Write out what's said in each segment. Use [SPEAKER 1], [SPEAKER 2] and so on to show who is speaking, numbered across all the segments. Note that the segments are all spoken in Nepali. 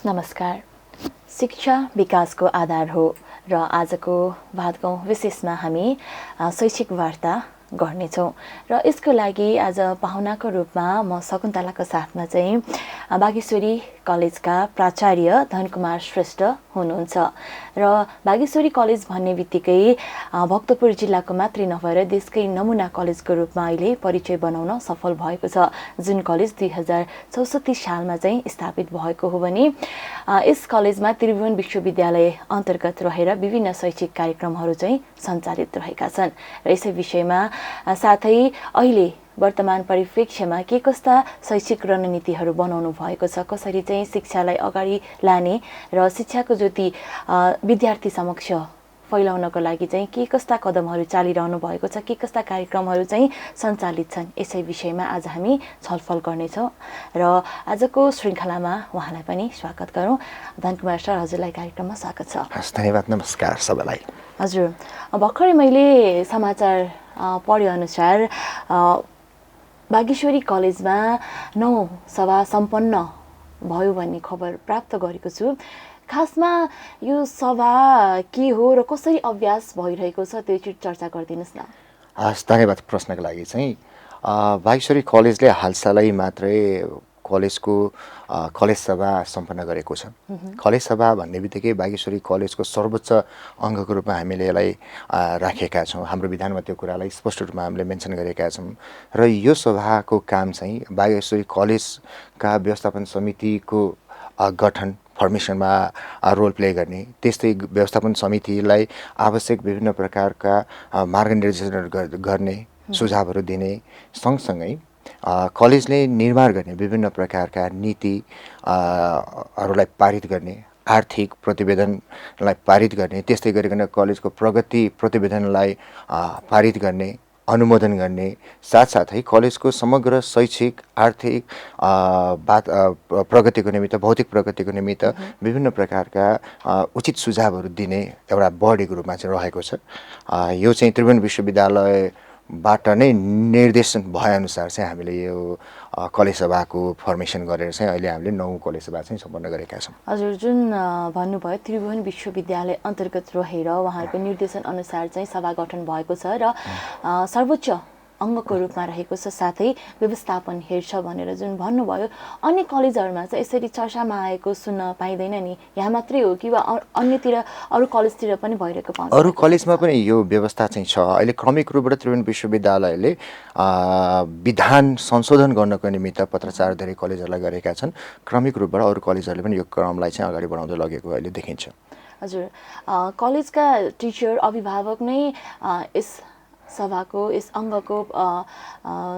[SPEAKER 1] नमस्कार। शिक्षा विकासको आधार हो र आजको भातगाउँ विशेषमा हामी शैक्षिक वार्ता गर्नेछौँ र यसको लागि आज पाहुनाको रूपमा म शकुन्तलाको साथमा चाहिँ बागेश्वरी कलेजका प्राचार्य धनकुमार श्रेष्ठ हुनुहुन्छ र बागेश्वरी कलेज भन्ने बित्तिकै भक्तपुर जिल्लाको मात्रै नभएर देशकै नमुना कलेजको रूपमा अहिले परिचय बनाउन सफल भएको छ, जुन कलेज 2064 सालमा चाहिँ स्थापित भएको हो भने यस कलेजमा त्रिभुवन विश्वविद्यालय अन्तर्गत रहेर विभिन्न शैक्षिक कार्यक्रमहरू चाहिँ सञ्चालित रहेका छन् र यसै विषयमा साथै अहिले वर्तमान परिप्रेक्ष्यमा के कस्ता शैक्षिक रणनीतिहरू बनाउनु भएको छ, कसरी चाहिँ शिक्षालाई अगाडि लाने र शिक्षाको ज्योति विद्यार्थी समक्ष फैलाउनको लागि चाहिँ के कस्ता कदमहरू चालिरहनु भएको छ, के कस्ता कार्यक्रमहरू चाहिँ सञ्चालित छन्, यसै विषयमा आज हामी छलफल गर्नेछौँ र आजको श्रृङ्खलामा उहाँलाई पनि स्वागत गरौँ। धनकुमार सर, हजुरलाई कार्यक्रममा स्वागत छ।
[SPEAKER 2] धन्यवाद। नमस्कार सबैलाई।
[SPEAKER 1] हजुर, भर्खरै मैले समाचार पढेअनुसार बागेश्वरी कलेजमा 9 सभा सम्पन्न भयो भन्ने खबर प्राप्त गरेको छु। खासमा यो सभा के हो र कसरी अभ्यास भइरहेको छ, त्यो चर्चा गरिदिनुहोस् न।
[SPEAKER 2] धन्यवाद प्रश्नको लागि। चाहिँ बागेश्वरी कलेजले हालसालै मात्रै कलेजको कलेज सभा सम्पन्न गरेको छ। कलेज सभा भन्ने बित्तिकै बागेश्वरी कलेजको सर्वोच्च अङ्गको रूपमा हामीले यसलाई राखेका छौँ। हाम्रो विधानमा त्यो कुरालाई स्पष्ट रूपमा हामीले मेन्सन गरेका छौँ र यो सभाको काम चाहिँ बागेश्वरी कलेजका व्यवस्थापन समितिको गठन फर्मेसनमा रोल प्ले गर्ने, त्यस्तै व्यवस्थापन समितिलाई आवश्यक विभिन्न प्रकारका मार्गनिर्देशनहरू गर्ने, सुझावहरू दिने, सँगसँगै कलेजले निर्माण गर्ने विभिन्न प्रकारका नीतिहरूलाई पारित गर्ने, आर्थिक प्रतिवेदनलाई पारित गर्ने, त्यस्तै गरिकन कलेजको प्रगति प्रतिवेदनलाई पारित गर्ने, अनुमोदन गर्ने, साथसाथै कलेजको समग्र शैक्षिक आर्थिक प्रगतिको निमित्त, भौतिक प्रगतिको निमित्त विभिन्न प्रकारका उचित सुझावहरू दिने एउटा बडीको रूपमा चाहिँ रहेको छ। यो चाहिँ त्रिभुवन विश्वविद्यालयबाट नै निर्देशन भएअनुसार चाहिँ हामीले यो कलेज सभाको फर्मेसन गरेर चाहिँ अहिले हामीले 9 कलेज सभा चाहिँ सम्पन्न गरेका छौँ।
[SPEAKER 1] हजुर, जुन भन्नुभयो त्रिभुवन विश्वविद्यालय अन्तर्गत रहेर उहाँहरूको निर्देशन अनुसार चाहिँ सभा गठन भएको छ र सर्वोच्च अङ्गको रूपमा रहेको छ, साथै व्यवस्थापन हेर्छ भनेर जुन भन्नुभयो, अन्य कलेजहरूमा चाहिँ यसरी चर्चामा आएको सुन्न पाइँदैन नि? यहाँ मात्रै हो कि वा अन्यतिर अरू कलेजतिर पनि भइरहेको पाउँछ?
[SPEAKER 2] अरू कलेजमा पनि यो व्यवस्था चाहिँ छ। अहिले क्रमिक रूपबाट त्रिभुवन विश्वविद्यालयले विधान संशोधन गर्नको निमित्त पत्राचार धेरै कलेजहरूलाई गरेका छन्। क्रमिक रूपबाट अरू कलेजहरूले पनि यो क्रमलाई चाहिँ अगाडि बढाउँदै लगेको अहिले देखिन्छ।
[SPEAKER 1] हजुर, कलेजका टिचर, अभिभावक नै यस सभाको, यस अङ्गको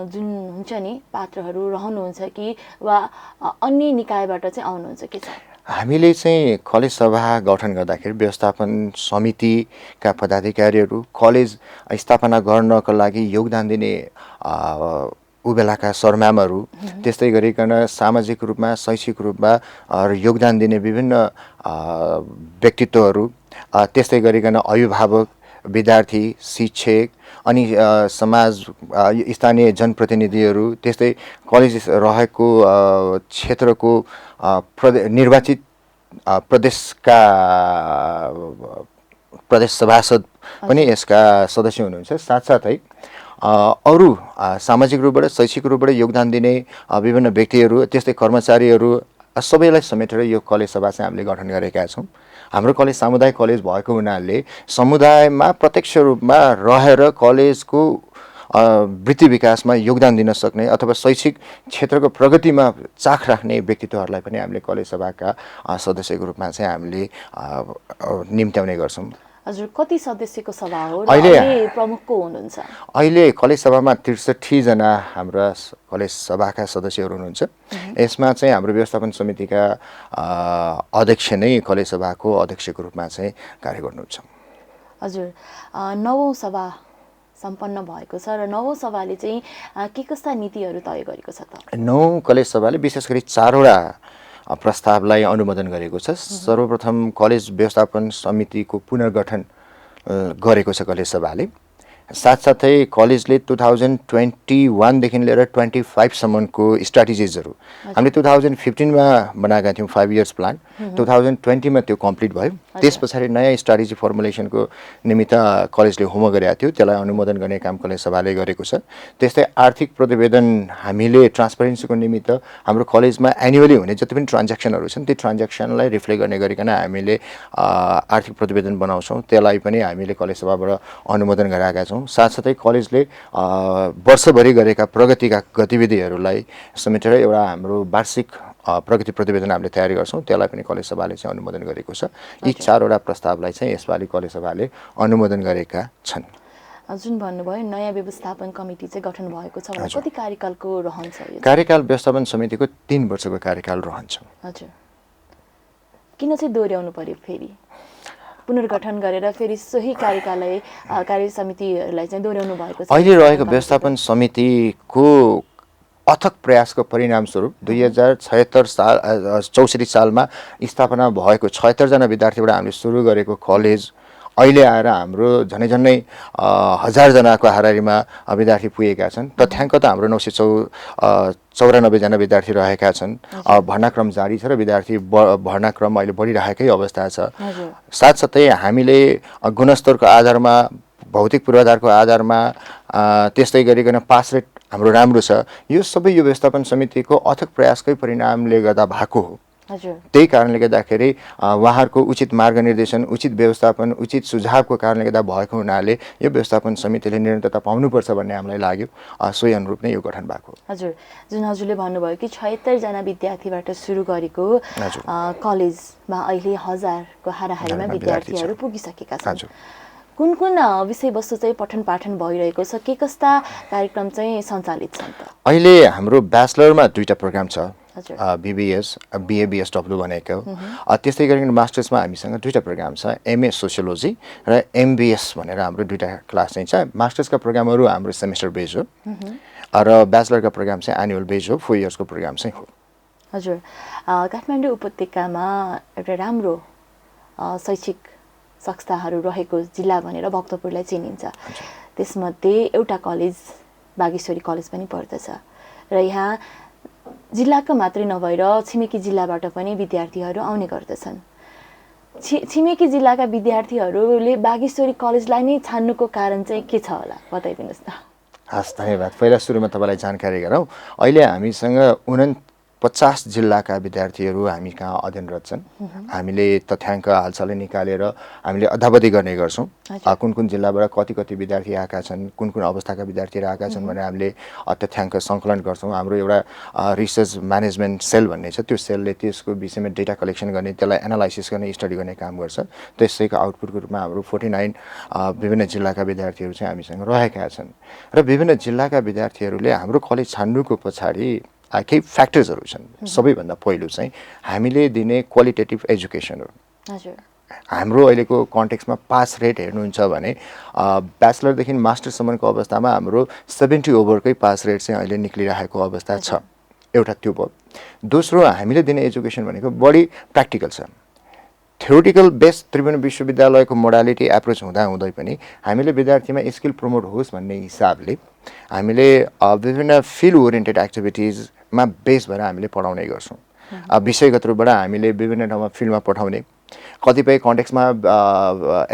[SPEAKER 1] जुन हुन्छ नि पात्रहरू रहनुहुन्छ कि वा अन्य निकायबाट चाहिँ आउनुहुन्छ के छ?
[SPEAKER 2] हामीले चाहिँ कलेज सभा गठन गर्दाखेरि व्यवस्थापन समितिका पदाधिकारीहरू, कलेज स्थापना गर्नको लागि योगदान दिने बेलाका सरम्यामहरू, त्यस्तै गरिकन सामाजिक रूपमा, शैक्षिक रूपमा योगदान दिने विभिन्न व्यक्तित्वहरू, त्यस्तै गरिकन अभिभावक, विद्यार्थी, शिक्षक अनि समाज, स्थानीय जनप्रतिनिधिहरू, त्यस्तै कलेज रहेको क्षेत्रको निर्वाचित प्रदेशका प्रदेश सभासद पनि यसका सदस्य हुनुहुन्छ। साथसाथै अरू सामाजिक रूपबाट, शैक्षिक रूपबाट योगदान दिने विभिन्न व्यक्तिहरू, त्यस्तै कर्मचारीहरू सबैलाई समेटेर यो कलेज सभा चाहिँ हामीले गठन गरेका छौँ। हाम्रो कलेज सामुदायिक कलेज भएको हुनाले समुदायमा प्रत्यक्ष रूपमा रहेर कलेजको वृत्ति विकासमा योगदान दिन सक्ने अथवा शैक्षिक क्षेत्रको प्रगतिमा चाख राख्ने व्यक्तित्वहरूलाई पनि हामीले कलेज सभाका सदस्यको रूपमा चाहिँ हामीले निम्त्याउने गर्छौँ।
[SPEAKER 1] हजुर, कति सदस्यको सभा हो र अहिले प्रमुख को हुनुहुन्छ?
[SPEAKER 2] अहिले कलेज सभामा 63 जना हाम्रा कलेज सभाका सदस्यहरू हुनुहुन्छ। यसमा चाहिँ हाम्रो व्यवस्थापन समितिका अध्यक्ष नै कलेज सभाको अध्यक्षको रूपमा चाहिँ कार्य गर्नुहुन्छ।
[SPEAKER 1] हजुर, 9औं सभा सम्पन्न भएको छ र 9औं सभाले चाहिँ के कस्ता नीतिहरू तय गरेको छ त?
[SPEAKER 2] 9 कलेज सभाले विशेष गरी 4वटा प्रस्तावलाई अनुमोदन गरेको छ। सर्वप्रथम कलेज व्यवस्थापन समितिको पुनर्गठन गरेको छ कलेज सभाले। साथसाथै कलेजले 2021देखि लिएर 25सम्मको स्ट्राटेजिजहरू हामीले 2015मा बनाएका थियौँ 5 इयर्स प्लान 2020मा त्यो कम्प्लिट भयो त्यस पछाडि नयाँ स्ट्राटेजी फर्मुलेसनको निमित्त कलेजले होमवर्क गरेको थियो त्यसलाई अनुमोदन गर्ने काम कलेज सभाले गरेको छ त्यस्तै आर्थिक प्रतिवेदन हामीले ट्रान्सपरेन्सीको निमित्त हाम्रो कलेजमा एनुअली हुने जति पनि ट्रान्ज्याक्सनहरू छन् ती ट्रान्ज्याक्सनलाई रिफ्लेक्ट गर्ने गरिकन हामीले आर्थिक प्रतिवेदन बनाउँछौँ त्यसलाई पनि हामीले कलेज सभाबाट अनुमोदन गराएका छौँ साथसाथै कलेजले वर्षभरि गरेका प्रगतिका गतिविधिहरूलाई समेटेर एउटा हाम्रो वार्षिक प्रगति प्रतिवेदन हामीले तयारी गर्छौँ त्यसलाई पनि कलेज सभाले चाहिँ अनुमोदन गरेको छ यी 4वटा प्रस्तावलाई चाहिँ यसपालि कलेज सभाले अनुमोदन गरेका छन्
[SPEAKER 1] जुन भन्नुभयो नयाँ व्यवस्थापन कमिटी चाहिँ गठन भएको छ भने कति कार्यकालको रहन्छ यो
[SPEAKER 2] कार्यकाल व्यवस्थापन समितिको 3 वर्षको कार्यकाल रहन्छ
[SPEAKER 1] हजुर किन चाहिँ दोहोर्याउनु पर्यो फेरि पुनर्गठन गरेर फेरि सोही कार्य समितिहरूलाई चाहिँ दोहोर्याउनु भएको छ
[SPEAKER 2] अहिले रहेको व्यवस्थापन समितिको अथक प्रयासको परिणामस्वरूप 2064 सालमा स्थापना भएको 76 जना विद्यार्थीबाट हामीले सुरु गरेको कलेज अहिले आएर हाम्रो झनै 1000 जनाको हाराहारीमा विद्यार्थी पुगेका छन् तथ्याङ्क त हाम्रो 994 जना विद्यार्थी रहेका छन् भर्नाक्रम जारी छ र विद्यार्थी भर्नाक्रम अहिले बढिरहेकै अवस्था छ साथसाथै हामीले गुणस्तरको आधारमा भौतिक पूर्वाधारको आधारमा त्यस्तै गरिकन पास रेट हाम्रो राम्रो छ यो सबै यो व्यवस्थापन समितिको अथक प्रयासकै परिणामले गर्दा भएको हो त्यही कारणले गर्दाखेरि उहाँहरूको उचित मार्गनिर्देशन उचित व्यवस्थापन उचित सुझावको कारणले गर्दा भएको हुनाले यो व्यवस्थापन समितिले निरन्तरता पाउनुपर्छ भन्ने हामीलाई लाग्यो सोही अनुरूप नै यो गठन भएको
[SPEAKER 1] हजुर जुन हजुरले भन्नुभयो कि 76 जना विद्यार्थीबाट सुरु गरेको कलेजमा अहिले 1000 को हाराहारीमा विद्यार्थीहरू पुगिसकेका छन् कुन कुन विषयवस्तु चाहिँ पठन पाठन भइरहेको छ के कस्ता कार्यक्रम चाहिँ सञ्चालित छन् त अहिले
[SPEAKER 2] हाम्रो ब्याचलरमा 2टा प्रोग्राम छ BBS BABSW भनेको त्यस्तै गरिकन मास्टर्समा हामीसँग 2टा प्रोग्राम छ MA सोसियोलोजी र MBS भनेर हाम्रो 2टा क्लास चाहिँ छ मास्टर्सका प्रोग्रामहरू हाम्रो सेमेस्टर बेज हो र ब्याचलरका प्रोग्राम चाहिँ एनुअल बेज हो 4 इयर्सको प्रोग्राम चाहिँ हो
[SPEAKER 1] हजुर काठमाडौँ उपत्यकामा एउटा राम्रो शैक्षिक संस्थाहरू रहेको जिल्ला भनेर भक्तपुरलाई चिनिन्छ त्यसमध्ये एउटा कलेज बागेश्वरी कलेज पनि पर्दछ र यहाँ जिल्लाका मात्रै नभएर छिमेकी जिल्लाबाट पनि विद्यार्थीहरू आउने गर्दछन् छिमेकी जिल्लाका विद्यार्थीहरूले बागेश्वरी कलेजलाई नै छान्नुको कारण चाहिँ के छ होला बताइदिनुहोस् न
[SPEAKER 2] हस् धन्यवाद पहिला सुरुमा तपाईलाई जानकारी गरौँ अहिले हामीसँग 49 जिल्लाका विद्यार्थीहरू हामी कहाँ अध्ययनरत छन् हामीले तथ्याङ्क हालसालै निकालेर हामीले अद्यावधि गर्ने गर्छौँ कुन कुन जिल्लाबाट कति कति विद्यार्थी आएका छन् कुन कुन अवस्थाका विद्यार्थीहरू आएका छन् भनेर हामीले तथ्याङ्क सङ्कलन गर्छौँ हाम्रो एउटा रिसर्च म्यानेजमेन्ट सेल भन्ने छ त्यो सेलले त्यसको विषयमा डेटा कलेक्सन गर्ने त्यसलाई एनालाइसिस गर्ने स्टडी गर्ने काम गर्छ त्यसैको आउटपुटको रूपमा हाम्रो 49 विभिन्न जिल्लाका विद्यार्थीहरू चाहिँ हामीसँग रहेका छन् र विभिन्न जिल्लाका विद्यार्थीहरूले हाम्रो कलेज छान्नुको पछाडि केही फ्याक्टर्सहरू छन् सबैभन्दा पहिलो चाहिँ हामीले दिने क्वालिटेटिभ एजुकेसन हो हाम्रो अहिलेको कन्टेक्स्टमा पास रेट हेर्नुहुन्छ भने ब्याचलरदेखि मास्टरसम्मको अवस्थामा हाम्रो 70 ओभरकै पास रेट चाहिँ अहिले निक्लिरहेको अवस्था छ एउटा त्यो भयो दोस्रो हामीले दिने एजुकेसन भनेको बढी प्र्याक्टिकल छ थ्योरिटिकल बेस त्रिभुवन विश्वविद्यालयको मोडालिटी एप्रोच हुँदै पनि हामीले विद्यार्थीमा स्किल प्रमोट होस् भन्ने हिसाबले हामीले विभिन्न फिल्ड ओरिएन्टेड एक्टिभिटिजमा बेस भएर हामीले पढाउने गर्छौँ विषयगत रूपबाट हामीले विभिन्न ठाउँमा फिल्डमा पठाउने कतिपय कन्टेक्स्टमा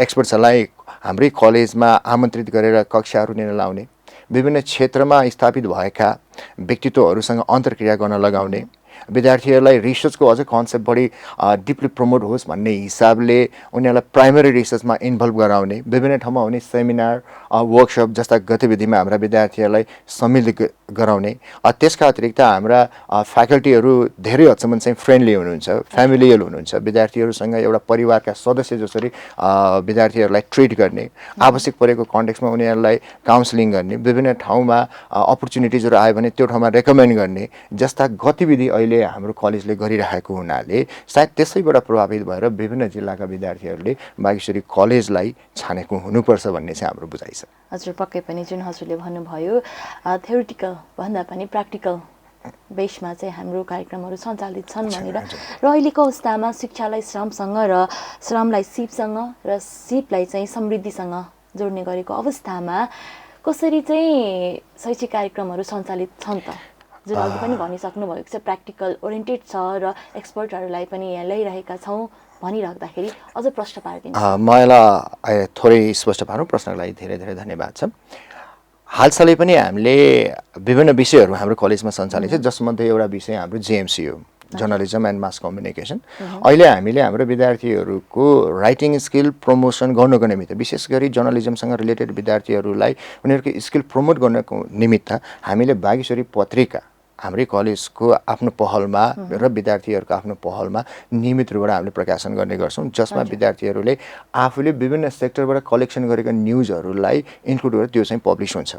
[SPEAKER 2] एक्सपर्ट्सहरूलाई हाम्रै कलेजमा आमन्त्रित गरेर कक्षाहरू लिन लाउने विभिन्न क्षेत्रमा स्थापित भएका व्यक्तित्वहरूसँग अन्तर्क्रिया गर्न लगाउने विद्यार्थीहरूलाई रिसर्चको अझ कन्सेप्ट बढी डिपली प्रमोट होस् भन्ने हिसाबले उनीहरूलाई प्राइमरी रिसर्चमा इन्भल्भ गराउने विभिन्न ठाउँमा हुने सेमिनार वर्कसप जस्ता गतिविधिमा हाम्रा विद्यार्थीहरूलाई सम्मिलित गराउने त्यसका अतिरिक्त हाम्रा फ्याकल्टीहरू धेरै हदसम्म चाहिँ फ्रेन्डली हुनुहुन्छ फ्यामिलियल हुनुहुन्छ विद्यार्थीहरूसँग एउटा परिवारका सदस्य जसरी विद्यार्थीहरूलाई ट्रिट गर्ने आवश्यक परेको कन्टेक्स्टमा उनीहरूलाई काउन्सिलिङ गर्ने विभिन्न ठाउँमा अपर्च्युनिटिजहरू आयो भने त्यो ठाउँमा रेकमेन्ड गर्ने जस्ता गतिविधि अहिले हाम्रो कलेजले गरिरहेको हुनाले सायद त्यसैबाट प्रभावित भएर विभिन्न जिल्लाका विद्यार्थीहरूले बागेश्वरी कलेजलाई छानेको हुनुपर्छ भन्ने चाहिँ हाम्रो बुझाइ छ
[SPEAKER 1] हजुर पक्कै पनि जुन हजुरले भन्नुभयो थ्योरिटिकल भन्दा पनि प्र्याक्टिकल बेसमा चाहिँ हाम्रो कार्यक्रमहरू सञ्चालित छन् भनेर र अहिलेको अवस्थामा शिक्षालाई श्रमसँग र श्रमलाई सिपसँग र सिपलाई चाहिँ समृद्धिसँग जोड्ने गरेको अवस्थामा कसरी चाहिँ शैक्षिक कार्यक्रमहरू सञ्चालित छन् त? जुन अघि पनि भनिसक्नु भएको छ प्र्याक्टिकल ओरिएन्टेड छ र एक्सपर्टहरूलाई पनि यहाँ ल्याइरहेका छौँ भनिराख्दाखेरि अझ प्रश्न पारिदिनुहोस्।
[SPEAKER 2] मलाई थोरै स्पष्ट पार्नु प्रश्नको लागि धेरै धेरै धन्यवाद छ। हालसालै पनि हामीले विभिन्न विषयहरू हाम्रो कलेजमा सञ्चालित छ, जसमध्ये एउटा विषय हाम्रो जेएमसी हो, जर्नलिजम एन्ड मास कम्युनिकेसन। अहिले हामीले हाम्रो विद्यार्थीहरूको राइटिङ स्किल प्रमोसन गर्नको निमित्त, विशेष गरी जर्नलिजमसँग रिलेटेड विद्यार्थीहरूलाई उनीहरूको स्किल प्रमोट गर्नको निमित्त हामीले बागेश्वरी पत्रिका हाम्रै कलेजको आफ्नो पहलमा र विद्यार्थीहरूको आफ्नो पहलमा नियमित रूपबाट हामीले प्रकाशन गर्ने गर्छौँ, जसमा विद्यार्थीहरूले आफूले विभिन्न सेक्टरबाट कलेक्सन गरेका न्युजहरूलाई इन्क्लुड गरेर त्यो चाहिँ पब्लिस हुन्छ।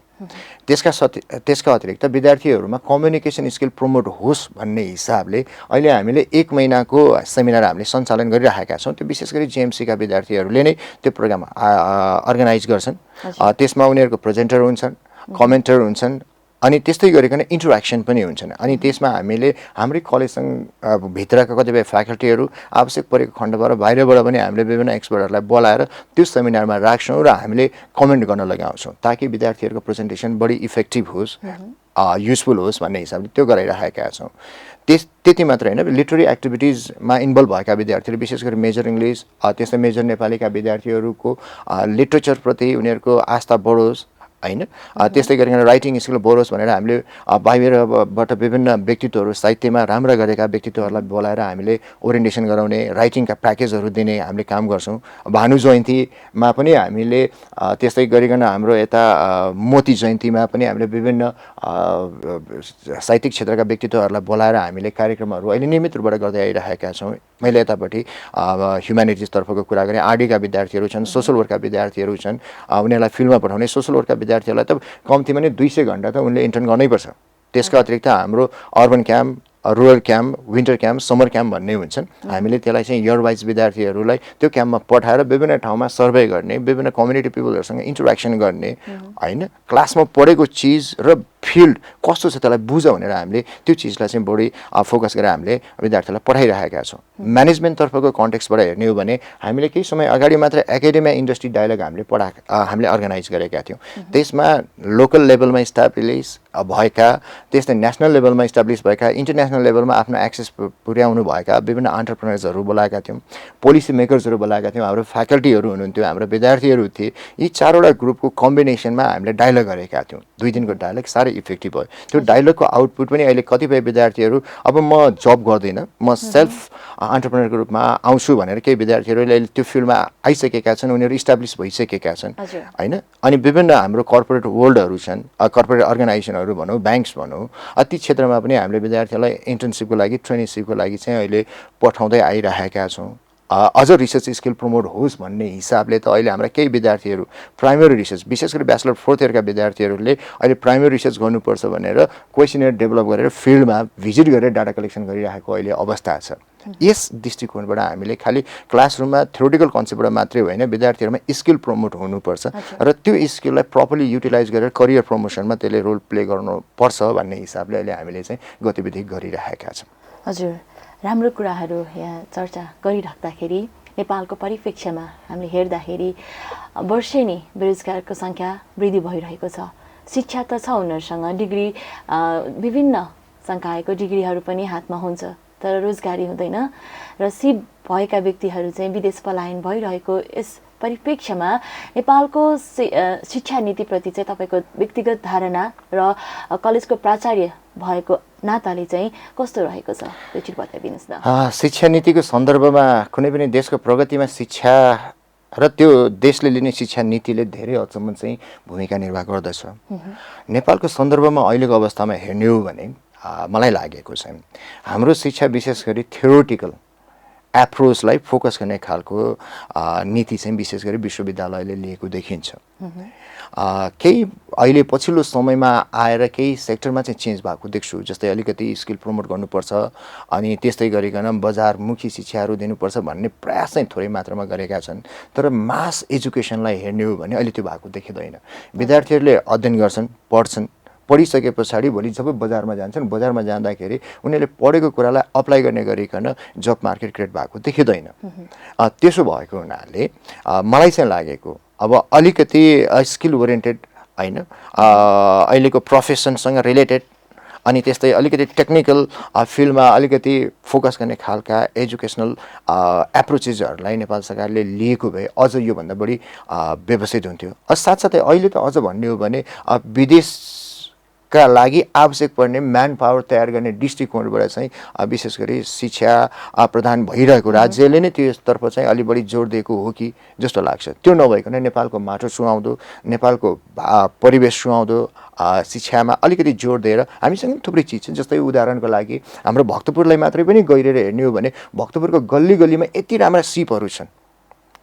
[SPEAKER 2] त्यसका अतिरिक्त विद्यार्थीहरूमा कम्युनिकेसन स्किल प्रमोट होस् भन्ने हिसाबले अहिले हामीले 1 महिनाको सेमिनार हामीले सञ्चालन गरिरहेका छौँ। त्यो विशेष गरी जेएमसीका विद्यार्थीहरूले नै त्यो प्रोग्राम अर्गनाइज गर्छन्। त्यसमा उनीहरूको प्रेजेन्टर हुन्छन्, कमेन्टर हुन्छन्, अनि त्यस्तै गरिकन इन्टरेक्सन पनि हुन्छन्। अनि त्यसमा हामीले हाम्रै कलेजसँग भित्रका कतिपय फ्याकल्टीहरू आवश्यक परेको खण्डबाट बाहिरबाट पनि हामीले विभिन्न एक्सपर्टहरूलाई बोलाएर त्यो सेमिनारमा राख्छौँ र हामीले कमेन्ट गर्न लगाउँछौँ, ताकि विद्यार्थीहरूको प्रेजेन्टेसन बढी इफेक्टिभ होस्, युजफुल होस् भन्ने हिसाबले त्यो गराइरहेका छौँ। त्यति मात्र होइन, लिटरेरी एक्टिभिटिजमा इन्भल्भ भएका विद्यार्थीहरू, विशेष गरी मेजर इङ्ग्लिस त्यस्तै मेजर नेपालीका विद्यार्थीहरूको लिटरेचरप्रति उनीहरूको आस्था बढोस् होइन, त्यस्तै गरिकन राइटिङ स्किल बढोस् भनेर हामीले बाहिरबाट विभिन्न व्यक्तित्वहरू, साहित्यमा राम्रा गरेका व्यक्तित्वहरूलाई बोलाएर हामीले ओरिएन्टेसन गराउने, राइटिङका प्याकेजहरू दिने हामीले काम गर्छौँ। भानु जयन्तीमा पनि हामीले त्यस्तै गरिकन हाम्रो यता मोती जयन्तीमा पनि हामीले विभिन्न साहित्यिक क्षेत्रका व्यक्तित्वहरूलाई बोलाएर हामीले कार्यक्रमहरू अहिले नियमित रूपबाट गर्दै आइरहेका छौँ। मैले यतापट्टि ह्युम्यानिटिजतर्फको कुरा गरेँ, आरडीका विद्यार्थीहरू छन्, सोसल वर्कका विद्यार्थीहरू छन्, उनीहरूलाई फिल्डमा पठाउने सोसल वर्कका विद्यार्थीहरूलाई त कम्तीमा नै 200 घन्टा त उनले इन्टर्न गर्नैपर्छ। त्यसका अतिरिक्त हाम्रो urban camp, rural camp, winter camp, summer camp भन्ने हुन्छन्। हामीले त्यसलाई चाहिँ इयर वाइज विद्यार्थीहरूलाई त्यो क्याम्पमा पठाएर विभिन्न ठाउँमा सर्वे गर्ने, विभिन्न कम्युनिटी पिपलहरूसँग इन्टरेक्सन गर्ने होइन, क्लासमा पढेको चिज र फिल्ड कस्तो छ त्यसलाई बुझ भनेर हामीले त्यो चिजलाई चाहिँ बढी फोकस गरेर हामीले विद्यार्थीहरूलाई पढाइरहेका छौँ। म्यानेजमेन्टतर्फको कन्टेक्स्टबाट हेर्ने हो भने हामीले केही समय अगाडि मात्र एकाडेमिया इन्डस्ट्री डायलग हामीले अर्गनाइज गरेका थियौँ। त्यसमा लोकल लेभलमा इस्टाब्लिस भएका, त्यस्तै नेसनल लेभलमा इस्टाब्लिस भएका, इन्टरनेसनल लेभलमा आफ्नो एक्सेस पुर्याउनु भएका विभिन्न एन्टरप्रेनर्सहरू बोलाएका थियौँ, पोलिसी मेकर्सहरू बोलाएका थियौँ, हाम्रो फ्याकल्टीहरू हुनुहुन्थ्यो, हाम्रो विद्यार्थीहरू थिए। यी 4वटा ग्रुपको कम्बिनेसनमा हामीले डायलग गरेका थियौँ। 2 दिनको डायलग साह्रै इफेक्टिभ भयो। त्यो डायलगको आउटपुट पनि अहिले कतिपय विद्यार्थीहरू अब म जब गर्दिनँ, म सेल्फ एन्टरप्रेनरको रूपमा आउँछु भनेर केही विद्यार्थीहरूले अहिले त्यो फिल्डमा आइसकेका छन्, उनीहरू इस्टाब्लिस भइसकेका छन् होइन। अनि विभिन्न हाम्रो कर्पोरेट वर्ल्डहरू छन्, कर्पोरेट अर्गनाइजेसनहरू भनौँ, ब्याङ्क्स भनौँ, ती क्षेत्रमा पनि हामीले विद्यार्थीहरूलाई इन्टर्नसिपको लागि, ट्रेनिङसिपको लागि चाहिँ अहिले पठाउँदै आइरहेका छौँ। अझ रिसर्च स्किल प्रमोट होस् भन्ने हिसाबले त अहिले हाम्रा केही विद्यार्थीहरू प्राइमेरी रिसर्च, विशेष गरी ब्याचलर 4th इयरका विद्यार्थीहरूले अहिले प्राइमेरी रिसर्च गर्नुपर्छ भनेर क्वेसनर डेभलप गरेर फिल्डमा भिजिट गरेर डाटा कलेक्सन गरिरहेको अहिले अवस्था छ। यस दृष्टिकोणबाट हामीले खालि क्लासरुममा थ्योरिटिकल कन्सेप्टबाट मात्रै होइन, विद्यार्थीहरूमा स्किल प्रमोट हुनुपर्छ र त्यो स्किललाई प्रपरली युटिलाइज गरेर करियर प्रमोसनमा त्यसले रोल प्ले गर्नुपर्छ भन्ने हिसाबले अहिले हामीले चाहिँ गतिविधि गरिरहेका छौँ।
[SPEAKER 1] हजुर, राम्रो कुराहरू यहाँ चर्चा गरिराख्दाखेरि नेपालको परिप्रेक्ष्यमा हामीले हेर्दाखेरि वर्षेनी बेरोजगारको सङ्ख्या वृद्धि भइरहेको छ। शिक्षा त छ उनीहरूसँग, डिग्री विभिन्न संकायको डिग्रीहरू पनि हातमा हुन्छ, तर रोजगारी हुँदैन र सिप भएका व्यक्तिहरू चाहिँ विदेश पलायन भइरहेको यस परिप्रेक्ष्यमा नेपालको शिक्षा नीतिप्रति चाहिँ तपाईँको व्यक्तिगत धारणा र कलेजको प्राचार्य भएको नाताले चाहिँ कस्तो रहेको छ, त्यो चाहिँ बताइदिनुहोस् न।
[SPEAKER 2] शिक्षा नीतिको सन्दर्भमा कुनै पनि देशको प्रगतिमा शिक्षा र त्यो देशले लिने शिक्षा नीतिले धेरै हदसम्म चाहिँ भूमिका निर्वाह गर्दछ। नेपालको सन्दर्भमा अहिलेको अवस्थामा हेर्ने हो भने मलाई लागेको छ हाम्रो शिक्षा विशेष गरी थ्योरिटिकल एप्रोचलाई फोकस गर्ने खालको नीति चाहिँ विशेष गरी विश्वविद्यालयले लिएको देखिन्छ। केही अहिले पछिल्लो समयमा आएर केही सेक्टरमा चाहिँ चेन्ज भएको देख्छु, जस्तै अलिकति स्किल प्रमोट गर्नुपर्छ अनि त्यस्तै गरिकन बजारमुखी शिक्षाहरू दिनुपर्छ भन्ने प्रयास चाहिँ थोरै मात्रामा गरेका छन्, तर मास एजुकेसनलाई हेर्ने हो भने अहिले त्यो भएको देखिँदैन। विद्यार्थीहरूले अध्ययन गर्छन्, पढ्छन्, पढिसके पछाडि भोलि जब बजारमा जान्छन्, बजारमा जाँदाखेरि उनीहरूले पढेको कुरालाई अप्लाई गर्ने गरिकन जब मार्केट क्रिएट भएको देखिँदैन। त्यसो भएको हुनाले मलाई चाहिँ लागेको अब अलिकति स्किल ओरिएन्टेड होइन, अहिलेको प्रोफेसनसँग रिलेटेड अनि त्यस्तै अलिकति टेक्निकल फिल्डमा अलिकति फोकस गर्ने खालका एजुकेसनल एप्रोचेसहरूलाई नेपाल सरकारले लिएको भए अझ योभन्दा बढी व्यवस्थित हुन्थ्यो। साथसाथै अहिले त अझ भन्ने हो भने विदेशका लागि आवश्यक पर्ने म्यान पावर तयार गर्ने दृष्टिकोणबाट चाहिँ विशेष गरी शिक्षा प्रदान भइरहेको राज्यले नै त्यसतर्फ चाहिँ अलि बढी जोड दिएको हो कि जस्तो लाग्छ। त्यो नभइकन नेपालको माटो सुहाउँदो, नेपालको परिवेश सुहाउँदो शिक्षामा अलिकति जोड दिएर हामीसँग थुप्रै चिज छ। जस्तै उदाहरणको लागि हाम्रो भक्तपुरलाई मात्रै पनि गहिरेर हेर्ने हो भने भक्तपुरको गल्ली गल्लीमा यति राम्रा सिपहरू छन्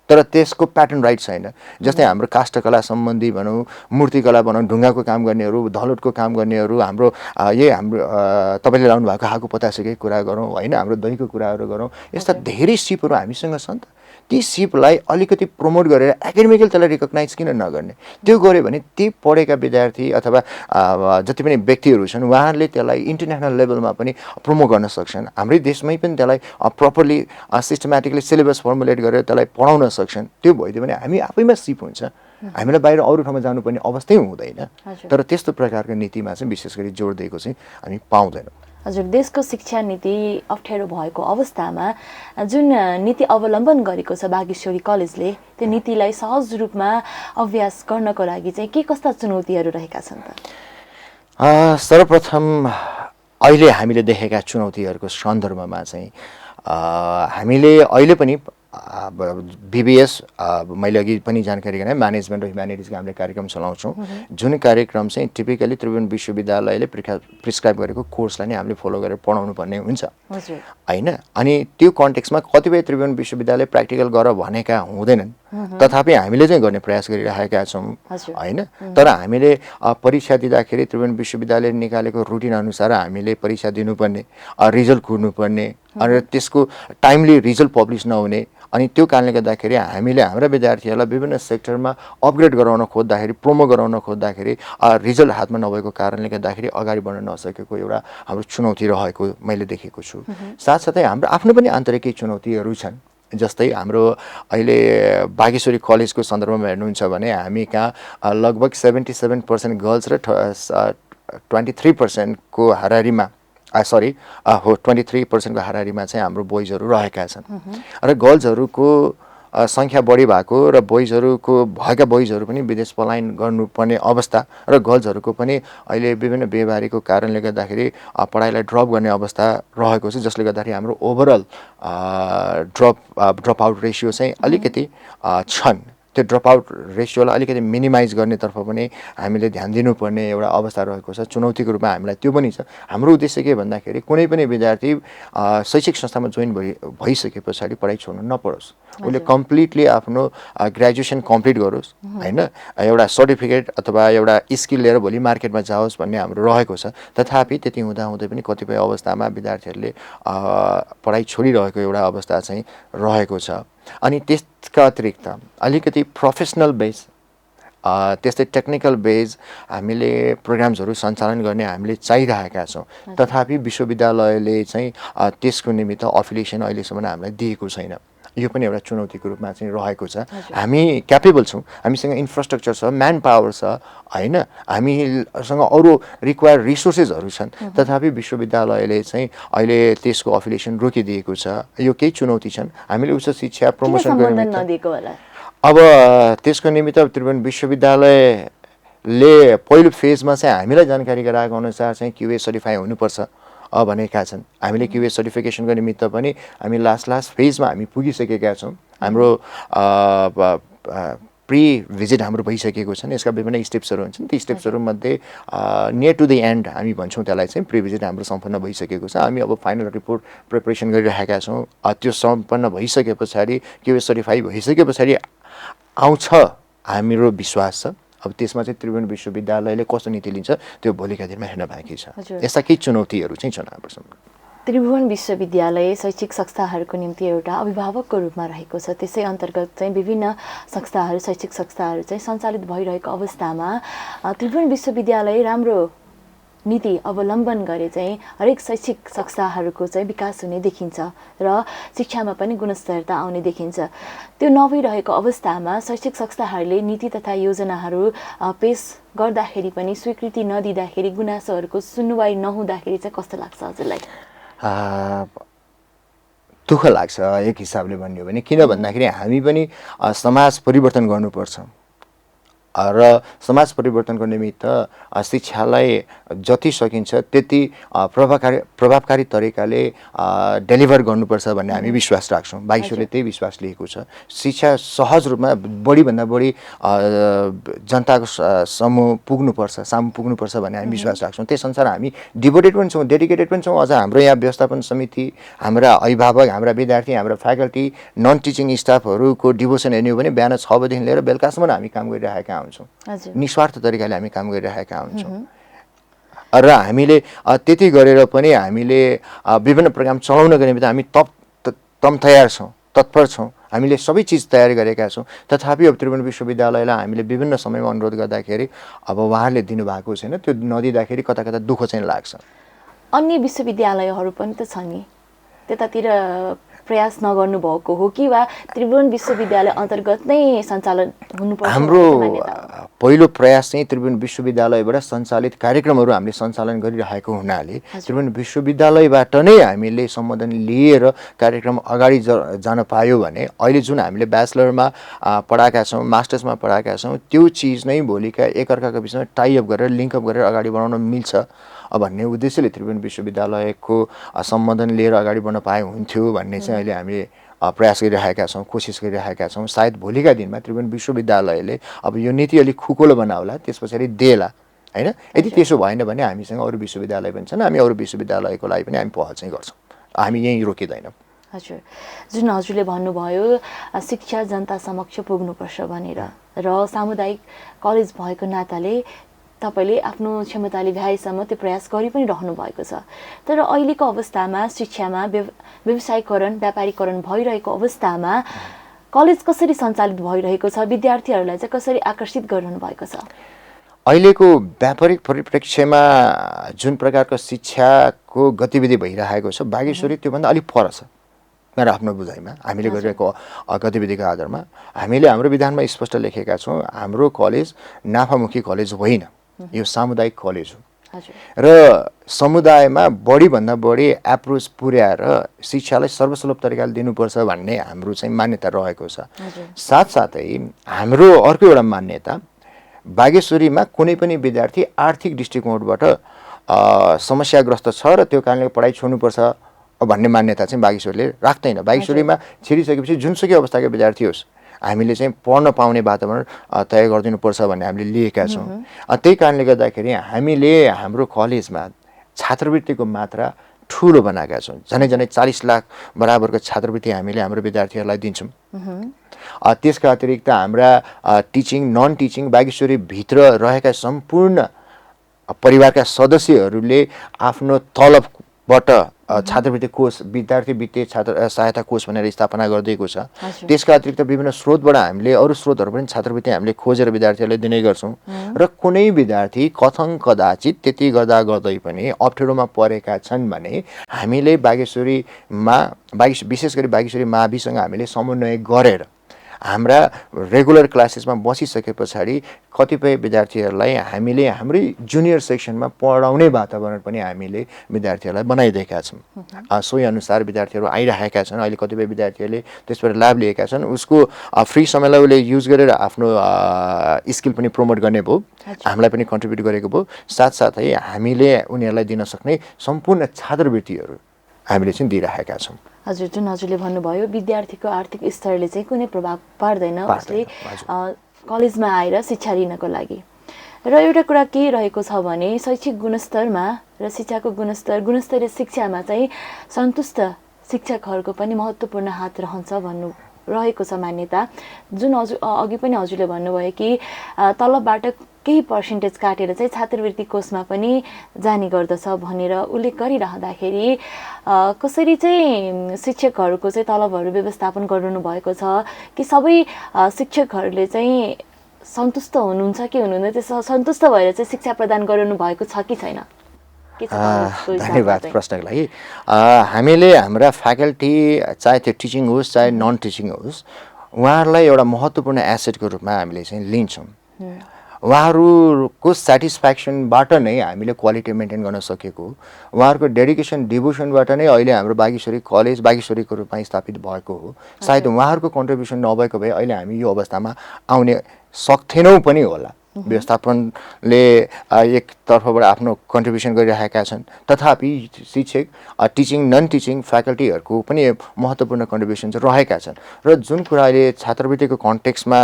[SPEAKER 2] तर त्यसको प्याटर्न राइट छैन। जस्तै हाम्रो काष्ठकला सम्बन्धी भनौँ, मूर्तिकला भनौँ, ढुङ्गाको काम गर्नेहरू, धलोटको काम गर्नेहरू, हाम्रो तपाईँले लाउनु भएको हाको पतासेकै कुरा गरौँ होइन, हाम्रो दहीको कुराहरू गरौँ, यस्ता धेरै सिपहरू हामीसँग छन्। ती सिपलाई अलिकति प्रमोट गरेर एकाडेमिकल त्यसलाई रिकगनाइज किन नगर्ने? त्यो गऱ्यो भने ती पढेका विद्यार्थी अथवा जति पनि व्यक्तिहरू छन् उहाँहरूले त्यसलाई इन्टरनेसनल लेभलमा पनि प्रमोट गर्न सक्छन्। हाम्रै देशमै पनि त्यसलाई प्रपरली सिस्टमेटिकली सिलेबस फर्मुलेट गरेर त्यसलाई पढाउन सक्छन्। त्यो भइदियो भने हामी आफैमा सिप हुन्छ, हामीलाई बाहिर अरू ठाउँमा जानुपर्ने अवस्थै हुँदैन। तर त्यस्तो प्रकारको नीतिमा चाहिँ विशेष गरी जोड दिएको चाहिँ हामी पाउँदैनौँ।
[SPEAKER 1] हजुर, देशको शिक्षा नीति अप्ठ्यारो भएको अवस्थामा जुन नीति अवलम्बन गरेको छ बागेश्वरी कलेजले, त्यो नीतिलाई सहज रूपमा अभ्यास गर्नको लागि चाहिँ के कस्ता चुनौतीहरू रहेका छन् त?
[SPEAKER 2] सर्वप्रथम अहिले हामीले देखेका चुनौतीहरूको सन्दर्भमा चाहिँ हामीले अहिले पनि BBS मैले अघि पनि जानकारी गराएँ, म्यानेजमेन्ट अफ ह्युम्यानिटिजको हामीले कार्यक्रम चलाउँछौँ, जुन कार्यक्रम चाहिँ टिपिकली त्रिभुवन विश्वविद्यालयले प्रिस्क्राइब गरेको कोर्सलाई नै हामीले फलो गरेर पढाउनु पर्ने हुन्छ होइन। अनि त्यो कन्टेक्समा कतिपय त्रिभुवन विश्वविद्यालय प्र्याक्टिकल गर भनेका हुँदैनन्, तथापि हामीले चाहिँ गर्ने प्रयास गरिरहेका छौँ होइन। तर हामीले परीक्षा दिँदाखेरि त्रिभुवन विश्वविद्यालयले निकालेको रुटिन अनुसार हामीले परीक्षा दिनुपर्ने, रिजल्ट कुर्नुपर्ने, अनि त्यसको टाइमली रिजल्ट पब्लिस नहुने, अनि त्यो कारणले गर्दाखेरि हामीले हाम्रा विद्यार्थीहरूलाई विभिन्न सेक्टरमा अपग्रेड गराउन खोज्दाखेरि, प्रोमो गराउन खोज्दाखेरि रिजल्ट हातमा नभएको कारणले गर्दाखेरि अगाडि बढ्न नसकेको एउटा हाम्रो चुनौती रहेको मैले देखेको छु। साथसाथै हाम्रो आफ्नो पनि आन्तरिक चुनौतीहरू छन्। जस्तै हाम्रो अहिले बागेश्वरी कलेजको सन्दर्भमा हेर्नुहुन्छ भने हामी कहाँ लगभग 77% गर्ल्स र 23% को हाराहारीमा 23% को हाराहारीमा चाहिँ हाम्रो बोइजहरू रहेका छन्। र गर्ल्सहरूको सङ्ख्या बढी भएको र भएका बोइजहरू पनि विदेश पलायन गर्नुपर्ने अवस्था र गर्ल्सहरूको पनि अहिले विभिन्न बेबारीको कारणले गर्दाखेरि पढाइलाई ड्रप गर्ने अवस्था रहेको छ, जसले गर्दाखेरि हाम्रो ओभरअल ड्रप आउट रेसियो चाहिँ अलिकति छन्। त्यो ड्रप आउट रेसियोलाई अलिकति मिनिमाइज गर्नेतर्फ पनि हामीले ध्यान दिनुपर्ने एउटा अवस्था रहेको छ। चुनौतीको रूपमा हामीलाई त्यो पनि छ। हाम्रो उद्देश्य के भन्दाखेरि कुनै पनि विद्यार्थी शैक्षिक संस्थामा जोइन भइसके पछाडि पढाइ छोड्नु नपरोस्, उसले कम्प्लिटली आफ्नो ग्रेजुएसन कम्प्लिट गरोस् होइन, एउटा सर्टिफिकेट अथवा एउटा स्किल लिएर भोलि मार्केटमा जाओस् भन्ने हाम्रो रहेको छ। तथापि त्यति हुँदाहुँदै पनि कतिपय अवस्थामा विद्यार्थीहरूले पढाइ छोडिरहेको एउटा अवस्था चाहिँ रहेको छ। अनि त्यसका अतिरिक्त अलिकति प्रोफेसनल बेस त्यस्तै टेक्निकल बेस हामीले प्रोग्राम्सहरू सञ्चालन गर्ने हामीले चाहिरहेका छौँ। तथापि विश्वविद्यालयले चाहिँ त्यसको निमित्त अफिलिएसन अहिलेसम्म हामीलाई दिएको छैन। यो पनि एउटा चुनौतीको रूपमा चाहिँ रहेको छ। हामी क्यापेबल छौँ, हामीसँग इन्फ्रास्ट्रक्चर छ, म्यान पावर छ होइन, हामीसँग अरू रिक्वायर्ड रिसोर्सेसहरू छन्, तथापि विश्वविद्यालयले चाहिँ अहिले त्यसको अफिलिएसन रोकिदिएको छ। यो केही चुनौती छन्। हामीले उच्च शिक्षा प्रमोसन गर्ने अब त्यसको निमित्त त्रिभुवन विश्वविद्यालयले पहिलो फेजमा चाहिँ हामीलाई जानकारी गराएको अनुसार चाहिँ QA सर्टिफाई हुनुपर्छ भनेका छन्। हामीले QA सर्टिफिकेसनको निमित्त पनि हामी लास्ट फेजमा हामी पुगिसकेका छौँ। हाम्रो प्री भिजिट हाम्रो भइसकेको छन्। यसका विभिन्न स्टेप्सहरू हुन्छन्, ती स्टेप्सहरूमध्ये नियर टु द एन्ड हामी भन्छौँ त्यसलाई चाहिँ प्री भिजिट हाम्रो सम्पन्न भइसकेको छ। हामी अब फाइनल रिपोर्ट प्रिपरेसन गरिरहेका छौँ। त्यो सम्पन्न भइसके पछाडि QA सर्टिफाई भइसके पछाडि आउँछ हाम्रो विश्वास छ। अब त्यसमा चाहिँ त्रिभुवन विश्वविद्यालयले कस्तो नीति लिन्छ त्यो भोलिका दिनमा हेर्न बाँकी छ। यस्ता केही चुनौतीहरू चाहिँ छन् हाम्रोसँग।
[SPEAKER 1] त्रिभुवन विश्वविद्यालय शैक्षिक संस्थाहरूको निम्ति एउटा अभिभावकको रूपमा रहेको छ। त्यसै अन्तर्गत चाहिँ विभिन्न संस्थाहरू, शैक्षिक संस्थाहरू चाहिँ सञ्चालित भइरहेको अवस्थामा त्रिभुवन विश्वविद्यालय राम्रो नीति अवलम्बन गरे चाहिँ हरेक शैक्षिक संस्थाहरूको चाहिँ विकास हुने देखिन्छ र शिक्षामा पनि गुणस्तरता आउने देखिन्छ। त्यो नभइरहेको अवस्थामा शैक्षिक संस्थाहरूले नीति तथा योजनाहरू पेश गर्दाखेरि पनि स्वीकृति नदिँदाखेरि गुनासोहरूको सुनवाई नहुँदाखेरि चाहिँ कस्तो लाग्छ हजुरलाई?
[SPEAKER 2] दुःख लाग्छ एक हिसाबले भन्यो भने, किन भन्दाखेरि हामी पनि समाज परिवर्तन गर्नुपर्छ र समाज परिवर्तनको निमित्त शिक्षालाई जति सकिन्छ त्यति प्रभावकारी तरिकाले डेलिभर गर्नुपर्छ भन्ने हामी विश्वास राख्छौँ। बागेश्वरले त्यही विश्वास लिएको छ। शिक्षा सहज रूपमा बढीभन्दा बढी जनताको सामु पुग्नुपर्छ भन्ने हामी विश्वास राख्छौँ। त्यसअनुसार हामी डिभोटेड पनि छौँ, डेडिकेटेड पनि छौँ। अझ हाम्रो यहाँ व्यवस्थापन समिति, हाम्रा अभिभावक, हाम्रा विद्यार्थी, हाम्रा फ्याकल्टी, नन टिचिङ स्टाफहरूको डिभोसन हेर्ने हो भने बिहान 6 बजेदेखि लिएर बेलुकासम्म हामी काम गरिरहेका हुन्छौँ। निस्वार्थ तरिकाले हामी काम गरिरहेका हुन्छौँ र हामीले त्यति गरेर पनि हामीले विभिन्न प्रोग्राम चलाउनको निमित्त हामी तयार छौँ, तत्पर छौँ। हामीले सबै चिज तयार गरेका छौँ। तथापि अब त्रिभुवन विश्वविद्यालयलाई हामीले विभिन्न समयमा अनुरोध गर्दाखेरि अब उहाँहरूले दिनुभएको छैन। त्यो नदिँदाखेरि कता कता दुःख चाहिँ लाग्छ।
[SPEAKER 1] अन्य विश्वविद्यालयहरू पनि त छ नि, त्यतातिर प्रयास नगर्नु भएको हो कि वा त्रिभुवन विश्वविद्यालय अन्तर्गत नै सञ्चालन हुनुपर्छ?
[SPEAKER 2] हाम्रो पहिलो प्रयास चाहिँ त्रिभुवन विश्वविद्यालयबाट सञ्चालित कार्यक्रमहरू हामीले सञ्चालन गरिरहेको हुनाले त्रिभुवन विश्वविद्यालयबाट नै हामीले सम्बोधन लिएर कार्यक्रम अगाडि जान पायो भने अहिले जुन हामीले ब्याचलरमा पढाएका छौँ, मास्टर्समा पढाएका छौँ, त्यो चिज नै भोलिका एकअर्काको बिचमा टाइअप गरेर लिङ्कअप गरेर अगाडि बढाउन मिल्छ भन्ने उद्देश्यले त्रिभुवन विश्वविद्यालयको सम्बोधन लिएर अगाडि बढ्न पाए हुन्थ्यो भन्ने चाहिँ अहिले हामीले प्रयास गरिरहेका छौँ, कोसिस गरिरहेका छौँ। सायद भोलिका दिनमा त्रिभुवन विश्वविद्यालयले अब यो नीति अलिक खुकुलो बनाउला, त्यस पछाडि देला हैन। यदि त्यसो भएन भने हामीसँग अरू विश्वविद्यालय पनि छन्, हामी अरू विश्वविद्यालयको लागि पनि हामी पहल चाहिँ गर्छौँ। हामी यहीँ रोकिँदैनौँ।
[SPEAKER 1] हजुर, जुन हजुरले भन्नुभयो शिक्षा जनता समक्ष पुग्नुपर्छ भनेर र सामुदायिक कलेज भएको नाताले तपाईले आफ्नो क्षमताले भ्याएसम्म त्यो प्रयास गरि पनि रहनु भएको छ। तर अहिलेको अवस्थामा शिक्षामा व्यवसायीकरण, व्यापारीकरण भइरहेको अवस्थामा कलेज कसरी सञ्चालित भइरहेको छ, विद्यार्थीहरूलाई चाहिँ कसरी आकर्षित गरिरहनु भएको छ?
[SPEAKER 2] अहिलेको व्यापारिक परिप्रेक्ष्यमा जुन प्रकारको शिक्षाको गतिविधि भइरहेको छ, बागेश्वरी त्योभन्दा अलिक फरक छ मेरो आफ्नो बुझाइमा। हामीले गरिरहेको गतिविधिको आधारमा हामीले हाम्रो विधानमा स्पष्ट लेखेका छौँ, हाम्रो कलेज नाफामुखी कलेज होइन, यो सामुदायिक कलेज हो र समुदायमा बढीभन्दा बढी एप्रोच पुर्याएर शिक्षालाई सर्वसुलभ तरिकाले दिनुपर्छ भन्ने हाम्रो चाहिँ मान्यता रहेको छ। साथसाथै हाम्रो अर्को एउटा मान्यता, बागेश्वरीमा कुनै पनि विद्यार्थी आर्थिक दृष्टिकोणबाट समस्याग्रस्त छ र त्यो कारणले पढाइ छोड्नुपर्छ भन्ने मान्यता चाहिँ बागेश्वरीले राख्दैन। बागेश्वरीमा छिरिसकेपछि जुनसुकै अवस्थाको विद्यार्थी होस्, हामीले चाहिँ पढ्न पाउने वातावरण तय गरिदिनुपर्छ भन्ने हामीले लिएका छौँ। त्यही कारणले गर्दाखेरि हामीले हाम्रो कलेजमा छात्रवृत्तिको मात्रा ठुलो बनाएका छौँ। झनै 40 लाख बराबरको छात्रवृत्ति हामीले हाम्रो विद्यार्थीहरूलाई दिन्छौँ। त्यसका अतिरिक्त हाम्रा टिचिङ, नन टिचिङ बागेश्वरीभित्र रहेका सम्पूर्ण परिवारका सदस्यहरूले आफ्नो तलबबाट छात्रवृत्ति कोष, विद्यार्थी वित्तीय छात्र सहायता कोष भनेर स्थापना गरिदिएको छ। त्यसका अतिरिक्त विभिन्न स्रोतबाट हामीले अरू स्रोतहरू पनि छात्रवृत्ति हामीले खोजेर विद्यार्थीहरूलाई दिने गर्छौँ र कुनै विद्यार्थी कथन कदाचित त्यति गर्दा गर्दै पनि अप्ठ्यारोमा परेका छन् भने हामीले विशेष गरी बागेश्वरी माविसँग हामीले समन्वय गरेर हाम्रा रेगुलर क्लासेसमा बसिसके पछाडि कतिपय विद्यार्थीहरूलाई हामीले हाम्रै जुनियर सेक्सनमा पढाउने वातावरण पनि हामीले विद्यार्थीहरूलाई बनाइदिएका छौँ। सोही अनुसार विद्यार्थीहरू आइरहेका छन्। अहिले कतिपय विद्यार्थीहरूले त्यसबाट लाभ लिएका छन्। उसको फ्री समयलाई उसले युज गरेर आफ्नो स्किल पनि प्रमोट गर्ने भयो, हामीलाई पनि कन्ट्रिब्युट गरेको भयो। साथसाथै हामीले उनीहरूलाई दिन सक्ने सम्पूर्ण छात्रवृत्तिहरू हामीले चाहिँ दिइरहेका छौँ।
[SPEAKER 1] हजुर, जुन हजुरले भन्नुभयो विद्यार्थीको आर्थिक स्तरले चाहिँ कुनै प्रभाव पार्दैन उसले कलेजमा आएर शिक्षा लिनको लागि। र एउटा कुरा के रहेको छ भने शैक्षिक गुणस्तरमा र शिक्षाको गुणस्तरीय शिक्षामा चाहिँ सन्तुष्ट शिक्षकहरूको पनि महत्त्वपूर्ण हात रहन्छ भन्नु रहेको छ मान्यता। जुन अघि पनि हजुरले भन्नुभयो कि तलबबाट केही पर्सेन्टेज काटेर चाहिँ छात्रवृत्ति कोषमा पनि जाने गर्दछ भनेर उल्लेख गरिरहँदाखेरि कसरी चाहिँ शिक्षकहरूको चाहिँ तलबहरू व्यवस्थापन गरिरहनु भएको छ कि सबै शिक्षकहरूले चाहिँ सन्तुष्ट हुनुहुन्छ कि हुनुहुन्न, त्यस सन्तुष्ट भएर चाहिँ शिक्षा प्रदान गरिरहनु भएको छ कि छैन? के छ कलेजको हिसाबमा
[SPEAKER 2] धन्यवाद
[SPEAKER 1] चाहिँ?
[SPEAKER 2] प्रश्नको लागि। हामीले हाम्रा फ्याकल्टी चाहे त्यो टिचिङ होस् चाहे नन टिचिङ होस्, उहाँहरूलाई एउटा महत्त्वपूर्ण एसेटको रूपमा हामीले चाहिँ लिन्छौँ। उहाँहरूको सेटिस्फ्याक्सनबाट नै हामीले क्वालिटी मेन्टेन गर्न सकेको, उहाँहरूको डेडिकेसन डिभोसनबाट नै अहिले हाम्रो बागेश्वरी कलेज बागेश्वरीको रूपमा स्थापित भएको हो। सायद उहाँहरूको कन्ट्रिब्युसन नभएको भए अहिले हामी यो अवस्थामा आउने सक्थेनौँ पनि होला। व्यवस्थापनले एक तर्फबाट आफ्नो कन्ट्रिब्युसन गरिरहेका छन्, तथापि शिक्षक टिचिङ नन टिचिङ फ्याकल्टीहरूको पनि महत्त्वपूर्ण कन्ट्रिब्युसन चाहिँ रहेका छन्। र जुन कुरा अहिले छात्रवृत्तिको कन्टेक्स्टमा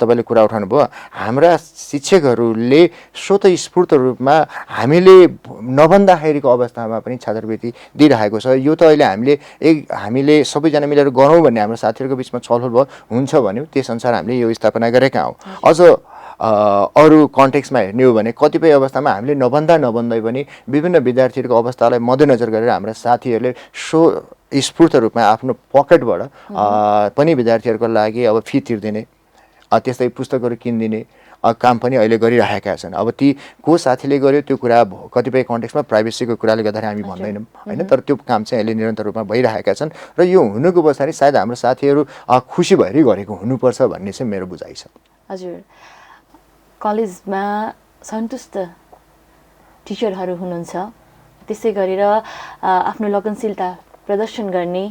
[SPEAKER 2] तपाईँले कुरा उठाउनु भयो, हाम्रा शिक्षकहरूले स्वतःस्फूर्त रूपमा हामीले नभन्दाखेरिको अवस्थामा पनि छात्रवृत्ति दिइरहेको छ। यो त अहिले हामीले सबैजना मिलेर गरौँ भन्ने हाम्रो साथीहरूको बिचमा छलफल भयो, हुन्छ भन्यो, त्यसअनुसार हामीले यो स्थापना गरेका हौँ। अझ अरू कन्टेक्स्टमा हेर्ने हो भने कतिपय अवस्थामा हामीले नभन्दै पनि विभिन्न विद्यार्थीहरूको अवस्थालाई मध्यनजर गरेर हाम्रा साथीहरूले स्फूर्त रूपमा आफ्नो पकेटबाट पनि विद्यार्थीहरूको लागि अब फी तिर्दिने, त्यस्तै पुस्तकहरू किनिदिने काम पनि अहिले गरिरहेका छन्। अब ती को साथीले गर्यो त्यो कुरा कतिपय कन्टेक्स्टमा प्राइभेसीको कुराले गर्दाखेरि हामी भन्दैनौँ होइन, तर त्यो काम चाहिँ अहिले निरन्तर रूपमा भइरहेका छन् र यो हुनुको पछाडि सायद हाम्रो साथीहरू खुसी भएरै गरेको हुनुपर्छ भन्ने चाहिँ मेरो बुझाइ छ।
[SPEAKER 1] हजुर, कलेजमा सन्तुष्ट टिचरहरू हुनुहुन्छ, त्यसै गरेर आफ्नो लगनशीलता प्रदर्शन गर्ने,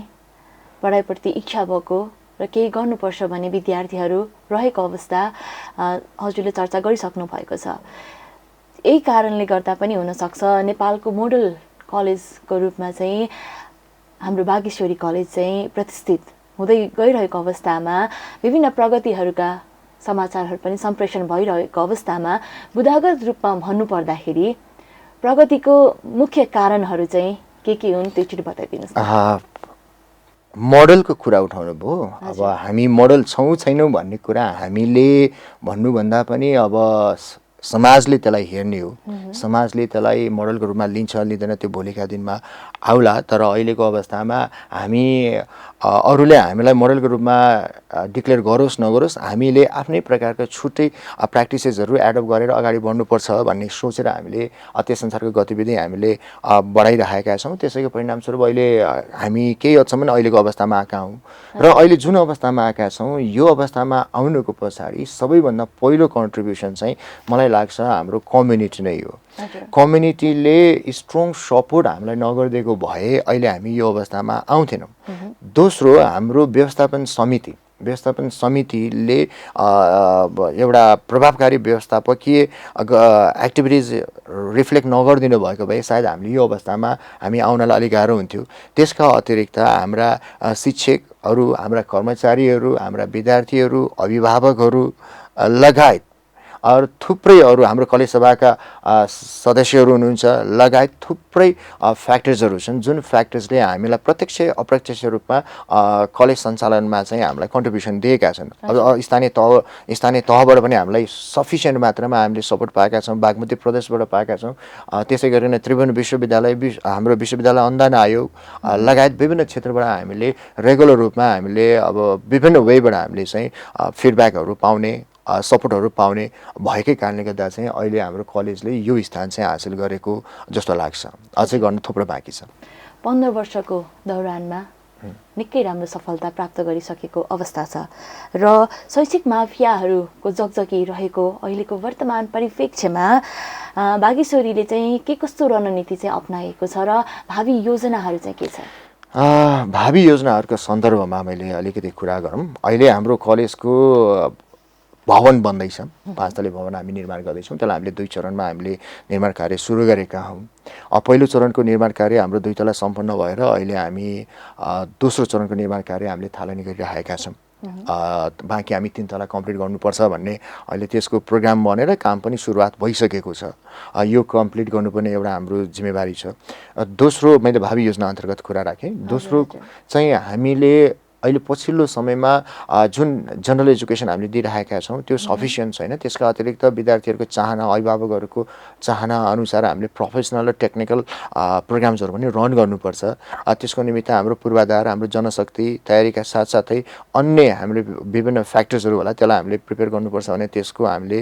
[SPEAKER 1] पढाइप्रति इच्छा भएको र केही गर्नुपर्छ भन्ने विद्यार्थीहरू रहेको अवस्था हजुरले चर्चा गरिसक्नु भएको छ। यही कारणले गर्दा पनि हुनसक्छ नेपालको मोडल कलेजको रूपमा चाहिँ हाम्रो बागेश्वरी कलेज चाहिँ प्रतिष्ठित हुँदै गइरहेको अवस्थामा विभिन्न प्रगतिहरूका समाचारहरू पनि सम्प्रेषण भइरहेको अवस्थामा बुदागत रूपमा भन्नुपर्दाखेरि प्रगतिको मुख्य कारणहरू चाहिँ के हुन् त्यो एकचोटि बताइदिनुहोस्।
[SPEAKER 2] मोडलको कुरा उठाउनु भयो। अब हामी मोडल छौँ छैनौँ भन्ने कुरा हामीले भन्नुभन्दा पनि अब समाजले त्यसलाई हेर्ने हो। समाजले त्यसलाई मोडलको रूपमा लिन्छ लिँदैन त्यो भोलिका दिनमा आउला। तर अहिलेको अवस्थामा हामी अरूले हामीलाई मोडलको रूपमा डिक्लेयर गरोस् नगरोस्, हामीले आफ्नै प्रकारको छुट्टै प्र्याक्टिसेसहरू एडप्ट गरेर अगाडि बढ्नुपर्छ भन्ने सोचेर हामीले त्यसअनुसारको गतिविधि हामीले बढाइरहेका छौँ। त्यसैको परिणामस्वरूप अहिले हामी केही हदसम्म अहिलेको अवस्थामा आएका हौँ र अहिले जुन अवस्थामा आएका छौँ यो अवस्थामा आउनुको पछाडि सबैभन्दा पहिलो कन्ट्रिब्युसन चाहिँ मलाई लाग्छ हाम्रो कम्युनिटी नै हो। कम्युनिटीले स्ट्रङ सपोर्ट हामीलाई नगरिदिएको भए अहिले हामी यो अवस्थामा आउँथेनौँ। दोस्रो, हाम्रो व्यवस्थापन समितिले एउटा प्रभावकारी व्यवस्थापकीय एक्टिभिटिज रिफ्लेक्ट नगरिदिनु भएको भए सायद हामीले यो अवस्थामा हामी आउनलाई अलिक गाह्रो हुन्थ्यो। त्यसका अतिरिक्त हाम्रा शिक्षकहरू, हाम्रा कर्मचारीहरू, हाम्रा विद्यार्थीहरू, अभिभावकहरू लगायत अरू थुप्रै अरू हाम्रो कलेज सभाका सदस्यहरू हुनुहुन्छ लगायत थुप्रै फ्याक्टर्सहरू छन् जुन फ्याक्टर्सले हामीलाई प्रत्यक्ष अप्रत्यक्ष रूपमा कलेज सञ्चालनमा चाहिँ हामीलाई कन्ट्रिब्युसन दिएका छन्। अब स्थानीय तहबाट पनि हामीलाई सफिसियन्ट मात्रामा हामीले सपोर्ट पाएका छौँ। बागमती प्रदेशबाट पाएका छौँ। त्यसै गरी नै त्रिभुवन विश्वविद्यालय, हाम्रो विश्वविद्यालय अनुदान आयोग लगायत विभिन्न क्षेत्रबाट हामीले रेगुलर रूपमा हामीले अब विभिन्न वेबाट हामीले चाहिँ फिडब्याकहरू पाउने, सपोर्टहरू पाउने भएकै कारणले गर्दा चाहिँ अहिले हाम्रो कलेजले यो स्थान चाहिँ हासिल गरेको जस्तो लाग्छ। अझै गर्न थुप्रो बाँकी छ।
[SPEAKER 1] 15 वर्षको दौरानमा निकै राम्रो सफलता प्राप्त गरिसकेको अवस्था छ र शैक्षिक माफियाहरूको जगजगी रहेको अहिलेको वर्तमान परिप्रेक्ष्यमा बागेश्वरीले चाहिँ के कस्तो रणनीति चाहिँ अपनाएको छ र भावी योजनाहरू चाहिँ के छ?
[SPEAKER 2] भावी योजनाहरूको सन्दर्भमा मैले अलिकति कुरा गरौँ। अहिले हाम्रो कलेजको भवन बन्दैछ। 5 तले भवन हामी निर्माण गर्दैछौँ। त्यसलाई हामीले 2 चरणमा हामीले निर्माण कार्य सुरु गरेका हौँ। पहिलो चरणको निर्माण कार्य हाम्रो 2 तला सम्पन्न भएर अहिले हामी दोस्रो चरणको निर्माण कार्य हामीले थालनी गरिरहेका छौँ। बाँकी हामी 3 तला कम्प्लिट गर्नुपर्छ भन्ने अहिले त्यसको प्रोग्राम बनेर काम पनि सुरुवात भइसकेको छ। यो कम्प्लिट गर्नुपर्ने एउटा हाम्रो जिम्मेवारी छ। दोस्रो, मैले भावी योजना अन्तर्गत कुरा राखेँ। दोस्रो चाहिँ हामीले अहिले पछिल्लो समयमा जुन जनरल एजुकेसन हामीले दिइरहेका छौँ त्यो सफिसियन्ट छैन। त्यसका अतिरिक्त विद्यार्थीहरूको चाहना, अभिभावकहरूको चाहना अनुसार हामीले प्रोफेसनल र टेक्निकल प्रोग्राम्सहरू पनि रन गर्नुपर्छ। त्यसको निमित्त हाम्रो पूर्वाधार, हाम्रो जनशक्ति तयारीका साथसाथै अन्य हामीले विभिन्न फ्याक्टर्सहरू होला, त्यसलाई हामीले प्रिपेयर गर्नुपर्छ भने त्यसको हामीले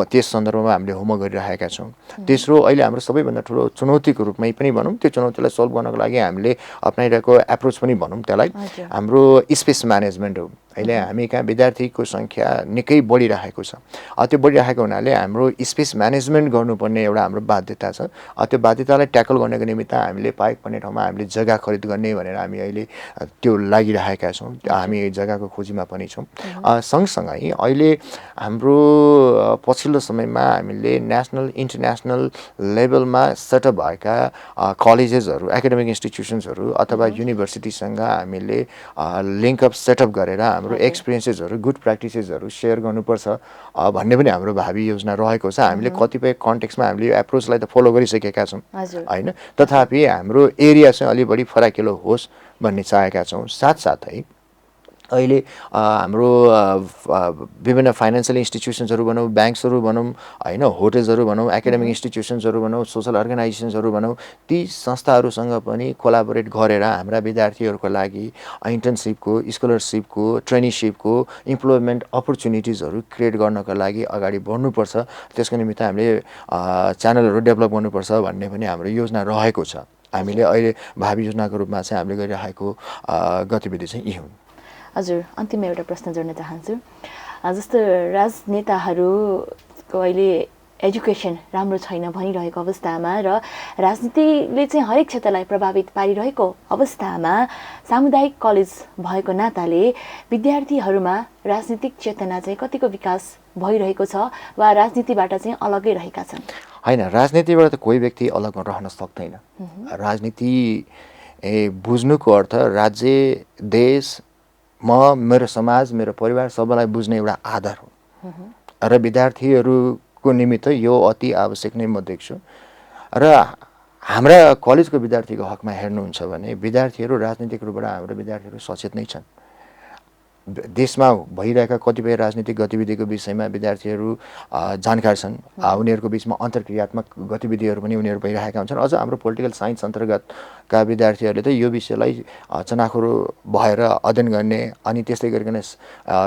[SPEAKER 2] त्यस सन्दर्भमा हामीले होमवर्क गरिरहेका छौँ। तेस्रो, अहिले हाम्रो सबैभन्दा ठुलो चुनौतीको रूपमै पनि भनौँ, त्यो चुनौतीलाई सल्भ गर्नको लागि हामीले अप्नाइरहेको एप्रोच पनि भनौँ त्यसलाई, हाम्रो स्पेस म्यानेजमेन्ट हो। अहिले हामी कहाँ विद्यार्थीको सङ्ख्या निकै बढिरहेको छ। त्यो बढिरहेको हुनाले हाम्रो स्पेस म्यानेजमेन्ट गर्नुपर्ने एउटा हाम्रो बाध्यता छ। त्यो बाध्यतालाई ट्याकल गर्नको निमित्त हामीले पाएक पर्ने ठाउँमा हामीले जग्गा खरिद गर्ने भनेर हामी अहिले त्यो लागिरहेका छौँ। हामी जग्गाको खोजीमा पनि छौँ। सँगसँगै अहिले हाम्रो पछिल्लो समयमा हामीले नेसनल इन्टरनेसनल लेभलमा सेटअप भएका कलेजेसहरू, एकाडेमिक इन्स्टिट्युसन्सहरू अथवा युनिभर्सिटीसँग हामीले लिङ्कअप सेटअप गरेर हाम्रो एक्सपिरियन्सेसहरू, गुड प्र्याक्टिसेसहरू सेयर गर्नुपर्छ भन्ने पनि हाम्रो भावी योजना रहेको छ। हामीले कतिपय कन्टेक्समा हामीले एप्रोचलाई त फलो गरिसकेका छौँ होइन, तथापि हाम्रो एरिया चाहिँ अलि बढी फराकिलो होस् भन्ने चाहेका छौँ। साथसाथै अहिले हाम्रो विभिन्न फाइनेन्सियल इन्स्टिट्युसन्सहरू भनौँ, ब्याङ्क्सहरू भनौँ होइन, होटल्सहरू भनौँ, एकाडेमिक इन्स्टिट्युसन्सहरू भनौँ, सोसल अर्गनाइजेसन्सहरू भनौँ, ती संस्थाहरूसँग पनि कोलाबोरेट गरेर हाम्रा विद्यार्थीहरूको लागि इन्टर्नसिपको, स्कलरसिपको, ट्रेनिसिपको, इम्प्लोइमेन्ट अपर्च्युनिटिजहरू क्रिएट गर्नको लागि अगाडि बढ्नुपर्छ। त्यसको निमित्त हामीले च्यानलहरू डेभलप गर्नुपर्छ भन्ने पनि हाम्रो योजना रहेको छ। हामीले अहिले भावी योजनाको रूपमा चाहिँ हामीले गरिरहेको गतिविधि चाहिँ यी हुन्।
[SPEAKER 1] हजुर, अन्तिममा एउटा प्रश्न जोड्न चाहन्छु। जस्तो राजनेताहरूको अहिले एजुकेसन राम्रो छैन भनिरहेको अवस्थामा र राजनीतिले चाहिँ हरेक क्षेत्रलाई प्रभावित पारिरहेको अवस्थामा सामुदायिक कलेज भएको नाताले विद्यार्थीहरूमा राजनीतिक चेतना चाहिँ कतिको विकास भइरहेको छ वा राजनीतिबाट चाहिँ अलग्गै रहेका छन्?
[SPEAKER 2] होइन, राजनीतिबाट त कोही व्यक्ति अलग रहन सक्दैन। राजनीति बुझ्नुको अर्थ राज्य, देश, मेरो समाज, मेरो परिवार सबैलाई बुझ्ने एउटा आधार हो र विद्यार्थीहरूको निमित्त यो अति आवश्यक नै म देख्छु। र हाम्रा कलेजको विद्यार्थीको हकमा हेर्नुहुन्छ भने विद्यार्थीहरू राजनीतिक रूपबाट हाम्रो विद्यार्थीहरू सचेत नै छन्। देशमा भइरहेका कतिपय राजनीतिक गतिविधिको विषयमा विद्यार्थीहरू जानकार छन्। उनीहरूको बिचमा अन्तर्क्रियात्मक गतिविधिहरू पनि उनीहरू भइरहेका हुन्छन्। अझ हाम्रो पोलिटिकल साइन्स अन्तर्गतका विद्यार्थीहरूले त यो विषयलाई चनाखोरो भएर अध्ययन गर्ने अनि त्यस्तै गरिकन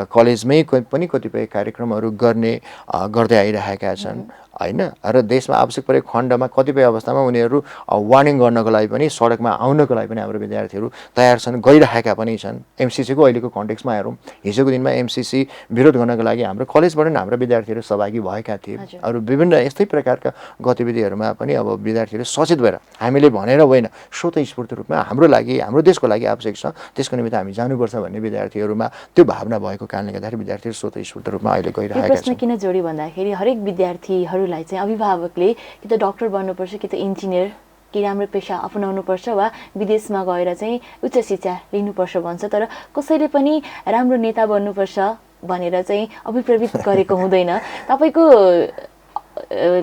[SPEAKER 2] कलेजमै पनि कतिपय कार्यक्रमहरू गर्दै आइरहेका छन् होइन। र देशमा आवश्यक परेको खण्डमा कतिपय अवस्थामा उनीहरू वार्निङ गर्नको लागि पनि, सडकमा आउनको लागि पनि हाम्रो विद्यार्थीहरू तयार छन्, गइरहेका पनि छन्। एमसिसीको अहिलेको कन्टेक्समा हेरौँ, हिजोको दिनमा एमसिसी विरोध गर्नको लागि हाम्रो कलेजबाट पनि हाम्रो विद्यार्थीहरू सहभागी भएका थिए। अरू विभिन्न यस्तै प्रकारका गतिविधिहरूमा पनि अब विद्यार्थीहरू सचेत भएर हामीले भनेर होइन, स्वतःस्फूर्त रूपमा हाम्रो लागि, हाम्रो देशको लागि आवश्यक छ, त्यसको निमित्त हामी जानुपर्छ भन्ने विद्यार्थीहरूमा त्यो भावना भएको कारणले गर्दाखेरि विद्यार्थीहरू स्वतःस्फूर्त रूपमा अहिले गइरहेका छन्।
[SPEAKER 1] प्रश्न किन जोड्यो भन्दाखेरि हरेक विद्यार्थीहरूलाई चाहिँ अभिभावकले कि त डक्टर बन्नुपर्छ, कि त इन्जिनियर, कि राम्रो पेसा अपनाउनुपर्छ वा विदेशमा गएर चाहिँ उच्च शिक्षा लिनुपर्छ भन्छ। तर कसैले पनि राम्रो नेता बन्नुपर्छ भनेर चाहिँ अभिप्रेरित गरेको हुँदैन। तपाईँको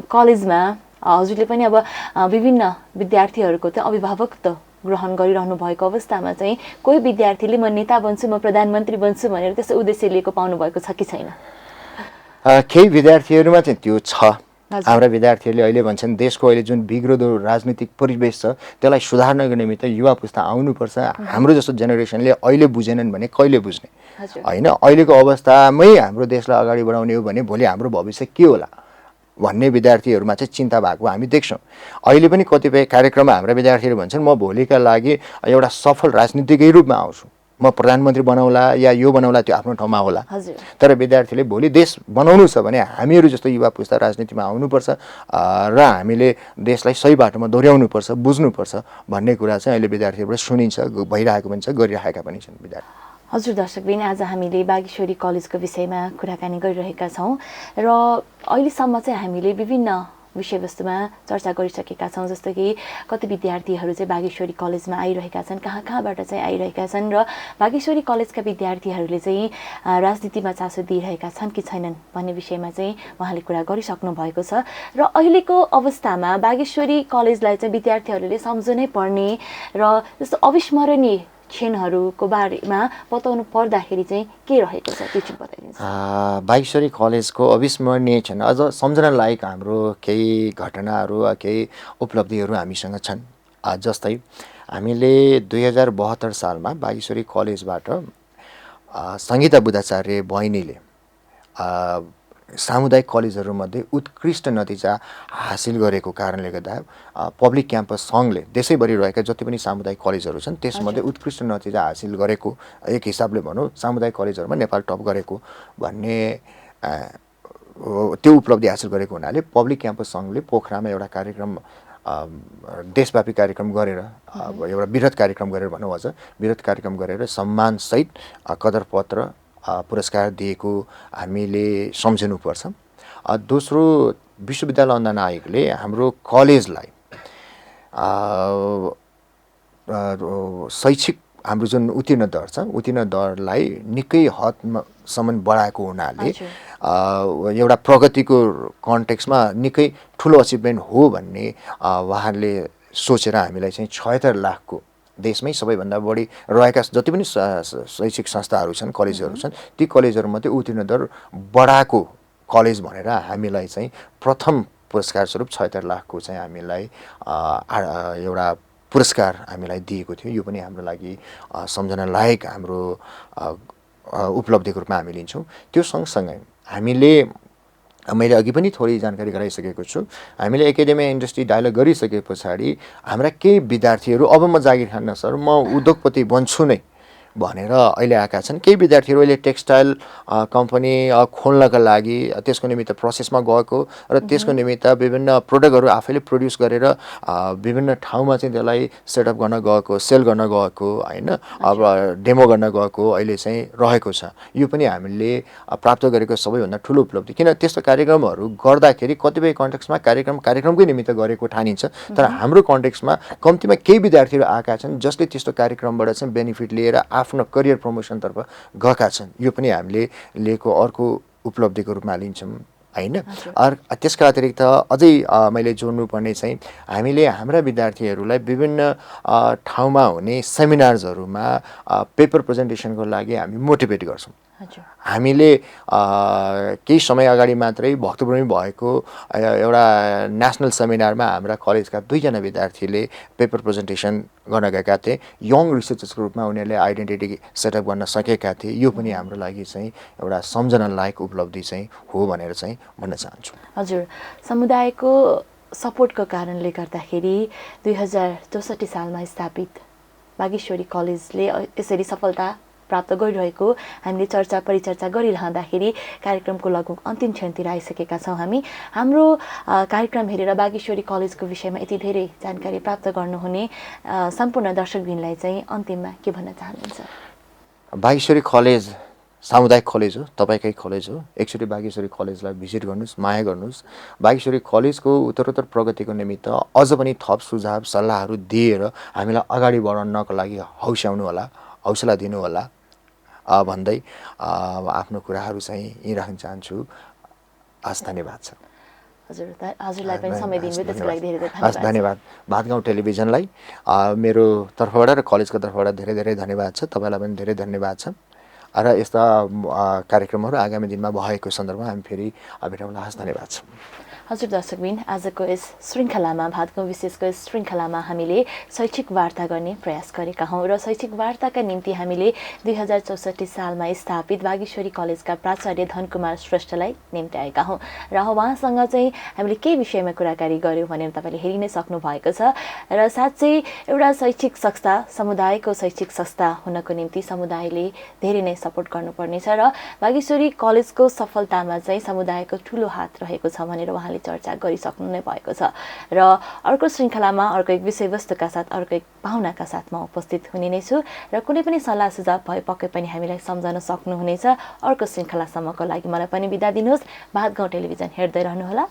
[SPEAKER 1] कलेजमा हजुरले पनि अब विभिन्न विद्यार्थीहरूको चाहिँ अभिभावकत्व ग्रहण गरिरहनु भएको अवस्थामा चाहिँ कोही विद्यार्थीले म नेता बन्छु, म प्रधानमन्त्री बन्छु भनेर त्यस्तो उद्देश्य लिएको पाउनु भएको छ कि छैन?
[SPEAKER 2] केही विद्यार्थीहरूमा चाहिँ त्यो छ। हाम्रा विद्यार्थीहरूले अहिले भन्छन् देशको अहिले जुन बिग्रदो राजनीतिक परिवेश छ त्यसलाई सुधार्नको निमित्त युवा पुस्ता आउनुपर्छ। हाम्रो जस्तो जेनेरेसनले अहिले बुझेनन् भने कहिले बुझ्ने होइन। अहिलेको अवस्थामै हाम्रो देशलाई अगाडि बढाउने हो भने भोलि हाम्रो भविष्य के होला भन्ने विद्यार्थीहरूमा चाहिँ चिन्ता भएको हामी देख्छौँ। अहिले पनि कतिपय कार्यक्रममा हाम्रा विद्यार्थीहरू भन्छन् म भोलिका लागि एउटा सफल राजनीतिकै रूपमा आउँछु, म प्रधानमन्त्री बनाउला या यो बनाउला, त्यो आफ्नो ठाउँमा होला। तर विद्यार्थीले भोलि देश बनाउनु छ भने हामीहरू जस्तो युवा पुस्ता राजनीतिमा आउनुपर्छ र हामीले देशलाई सही बाटोमा दोहोऱ्याउनुपर्छ, बुझ्नुपर्छ भन्ने कुरा चाहिँ अहिले विद्यार्थीबाट सुनिन्छ, भइरहेको पनि छ, गरिरहेका पनि छन् विद्यार्थी।
[SPEAKER 1] हजुर दर्शकबिन, आज हामीले बागेश्वरी कलेजको विषयमा कुराकानी गरिरहेका छौँ र अहिलेसम्म चाहिँ हामीले विभिन्न विषयवस्तुमा चर्चा गरिसकेका छौँ। जस्तो कि कति विद्यार्थीहरू चाहिँ बागेश्वरी कलेजमा आइरहेका छन्, कहाँबाट चाहिँ आइरहेका छन् र बागेश्वरी कलेजका विद्यार्थीहरूले चाहिँ राजनीतिमा चासो दिइरहेका छन् कि छैनन् भन्ने विषयमा चाहिँ उहाँले कुरा गरिसक्नु भएको छ। र अहिलेको अवस्थामा बागेश्वरी कलेजलाई चाहिँ विद्यार्थीहरूले सम्झनै पर्ने र जस्तो अविस्मरणीय क्षणहरूको बारेमा बताउनु पर्दाखेरि चाहिँ के रहेको छ त्यो चाहिँ बताइदिनुहोस्।
[SPEAKER 2] बागेश्वरी कलेजको अविस्मरणीय क्षण अझ सम्झना लायक हाम्रो केही घटनाहरू केही उपलब्धिहरू हामीसँग छन्। जस्तै हामीले 2072 सालमा बागेश्वरी कलेजबाट सङ्गीता बुद्धाचार्य बहिनीले सामुदायिक कलेजहरूमध्ये उत्कृष्ट नतिजा हासिल गरेको कारणले गर्दा पब्लिक क्याम्पस सङ्घले देशैभरि रहेका जति पनि सामुदायिक कलेजहरू छन् त्यसमध्ये उत्कृष्ट नतिजा हासिल गरेको एक हिसाबले भनौँ सामुदायिक कलेजहरूमा नेपाल टप गरेको भन्ने त्यो उपलब्धि हासिल गरेको हुनाले पब्लिक क्याम्पस सङ्घले पोखरामा एउटा कार्यक्रम देशव्यापी कार्यक्रम गरेर एउटा वृहत कार्यक्रम गरेर भनौँ अझ वृहत कार्यक्रम गरेर सम्मानसहित कदरपत्र पुरस्कार दिएको हामीले सम्झिनुपर्छ। दोस्रो विश्वविद्यालय अनुदान आयोगले हाम्रो कलेजलाई शैक्षिक हाम्रो जुन उत्तीर्ण दर छ उत्तीर्ण दरलाई निकै हदसम्म बढाएको हुनाले एउटा प्रगतिको कन्टेक्स्टमा निकै ठुलो अचिभमेन्ट हो भन्ने उहाँहरूले सोचेर हामीलाई चाहिँ 76 लाखको देशमै सबैभन्दा बढी रहेका जति पनि शैक्षिक संस्थाहरू छन् कलेजहरू छन् ती कलेजहरूमध्ये उत्तीर्ण दर बढाएको कलेज भनेर हामीलाई चाहिँ प्रथम पुरस्कार स्वरूप 76 लाखको चाहिँ हामीलाई एउटा पुरस्कार हामीलाई दिएको थियो। यो पनि हाम्रो लागि सम्झना लायक हाम्रो उपलब्धिको रूपमा हामी लिन्छौँ। त्यो सँगसँगै हामीले मैले अघि पनि थोरै जानकारी गराइसकेको छु हामीले एकाडेमी इन्डस्ट्री डायलग गरिसके पछाडि हाम्रा केही विद्यार्थीहरू अब म जागिर खान्न सर म उद्योगपति बन्छु नै भनेर अहिले आएका छन्। केही विद्यार्थीहरू अहिले टेक्सटाइल कम्पनी खोल्नका लागि त्यसको निमित्त प्रोसेसमा गएको र त्यसको निमित्त विभिन्न प्रोडक्टहरू आफैले प्रड्युस गरेर विभिन्न ठाउँमा चाहिँ त्यसलाई सेटअप गर्न गएको सेल गर्न गएको होइन अब डेमो गर्न गएको अहिले चाहिँ रहेको छ। यो पनि हामीले प्राप्त गरेको सबैभन्दा ठुलो उपलब्धि किन त्यस्तो कार्यक्रमहरू गर्दाखेरि कतिपय कन्टेक्स्टमा कार्यक्रमकै निमित्त गरेको ठानिन्छ तर हाम्रो कन्टेक्स्टमा कम्तीमा केही विद्यार्थीहरू आएका छन् जसले त्यस्तो कार्यक्रमबाट चाहिँ बेनिफिट लिएर आफ्नो करियर प्रमोसनतर्फ गएका छन्। यो पनि हामीले लिएको अर्को उपलब्धिको रूपमा लिन्छौँ होइन। त्यसका अतिरिक्त अझै मैले जोड्नुपर्ने चाहिँ हामीले हाम्रा विद्यार्थीहरूलाई विभिन्न ठाउँमा हुने सेमिनार्सहरूमा पेपर प्रेजेन्टेसनको लागि हामी मोटिभेट गर्छौँ। हामीले केही समय अगाडि मात्रै भक्तपुरमै भएको एउटा नेसनल सेमिनारमा हाम्रा कलेजका 2 जना विद्यार्थीले पेपर प्रेजेन्टेसन गर्न गएका थिए। यङ रिसर्चर्सको रूपमा उनीहरूले आइडेन्टिटी सेटअप गर्न सकेका थिए। यो पनि हाम्रो लागि चाहिँ एउटा सम्झना लायक उपलब्धि चाहिँ हो भनेर चाहिँ भन्न चाहन्छु।
[SPEAKER 1] हजुर समुदायको सपोर्टको कारणले गर्दाखेरि 2064 सालमा स्थापित बागेश्वरी कलेजले यसरी सफलता प्राप्त गरिरहेको हामीले चर्चा परिचर्चा गरिरहँदाखेरि कार्यक्रमको लगभग अन्तिम क्षणतिर आइसकेका छौँ। हामी हाम्रो कार्यक्रम हेरेर बागेश्वरी कलेजको विषयमा यति धेरै जानकारी प्राप्त गर्नुहुने सम्पूर्ण दर्शकवृन्दलाई चाहिँ अन्तिममा के भन्न चाहनुहुन्छ?
[SPEAKER 2] बागेश्वरी कलेज सामुदायिक कलेज हो तपाईँकै कलेज हो। एकचोटि बागेश्वरी कलेजलाई भिजिट गर्नुहोस् माया गर्नुहोस्। बागेश्वरी कलेजको उत्तरोत्तर प्रगतिको निमित्त अझ पनि थप सुझाव सल्लाहहरू दिएर हामीलाई अगाडि बढाउनको लागि हौस्याउनु होला हौसला दिनु होला भन्दै आफ्नो कुराहरू चाहिँ यहीँ राख्न चाहन्छु। हस् धन्यवाद छ।
[SPEAKER 1] हजुरलाई पनि समय दिनुभयो त्यसको लागि धेरै धेरै धन्यवाद।
[SPEAKER 2] धन्यवाद भातगाउँ टेलिभिजनलाई मेरो तर्फबाट र कलेजको तर्फबाट धेरै धेरै धन्यवाद छ। तपाईँलाई पनि धेरै धन्यवाद छ र यस्ता कार्यक्रमहरू आगामी दिनमा भएको सन्दर्भमा हामी फेरि भेटौँला। हस् धन्यवाद छ।
[SPEAKER 1] हजुर दर्शकबिन आजको यस श्रृङ्खलामा भातगाउँ विशेषको यस श्रृङ्खलामा हामीले शैक्षिक वार्ता गर्ने प्रयास गरेका हौँ र शैक्षिक वार्ताका निम्ति हामीले 2064 सालमा स्थापित बागेश्वरी कलेजका प्राचार्य धनकुमार श्रेष्ठलाई निम्त्याएका हौँ र उहाँसँग चाहिँ हामीले के विषयमा कुराकानी गऱ्यौँ भनेर तपाईँले हेरि नै सक्नु भएको छ र साँच्चै एउटा शैक्षिक संस्था समुदायको शैक्षिक संस्था हुनको निम्ति समुदायले धेरै नै सपोर्ट गर्नुपर्नेछ र बागेश्वरी कलेजको सफलतामा चाहिँ समुदायको ठुलो हात रहेको छ भनेर उहाँले चर्चा गरिसक्नु नै भएको छ र अर्को श्रृङ्खलामा अर्को एक विषयवस्तुका साथ अर्को एक पाहुनाका साथ म उपस्थित हुने नै छु र कुनै पनि सल्लाह सुझाव भए पक्कै पनि हामीलाई सम्झन सक्नुहुनेछ। अर्को श्रृङ्खलासम्मको लागि मलाई पनि बिदा दिनुहोस्। भातगाउँ टेलिभिजन हेर्दै रहनुहोला।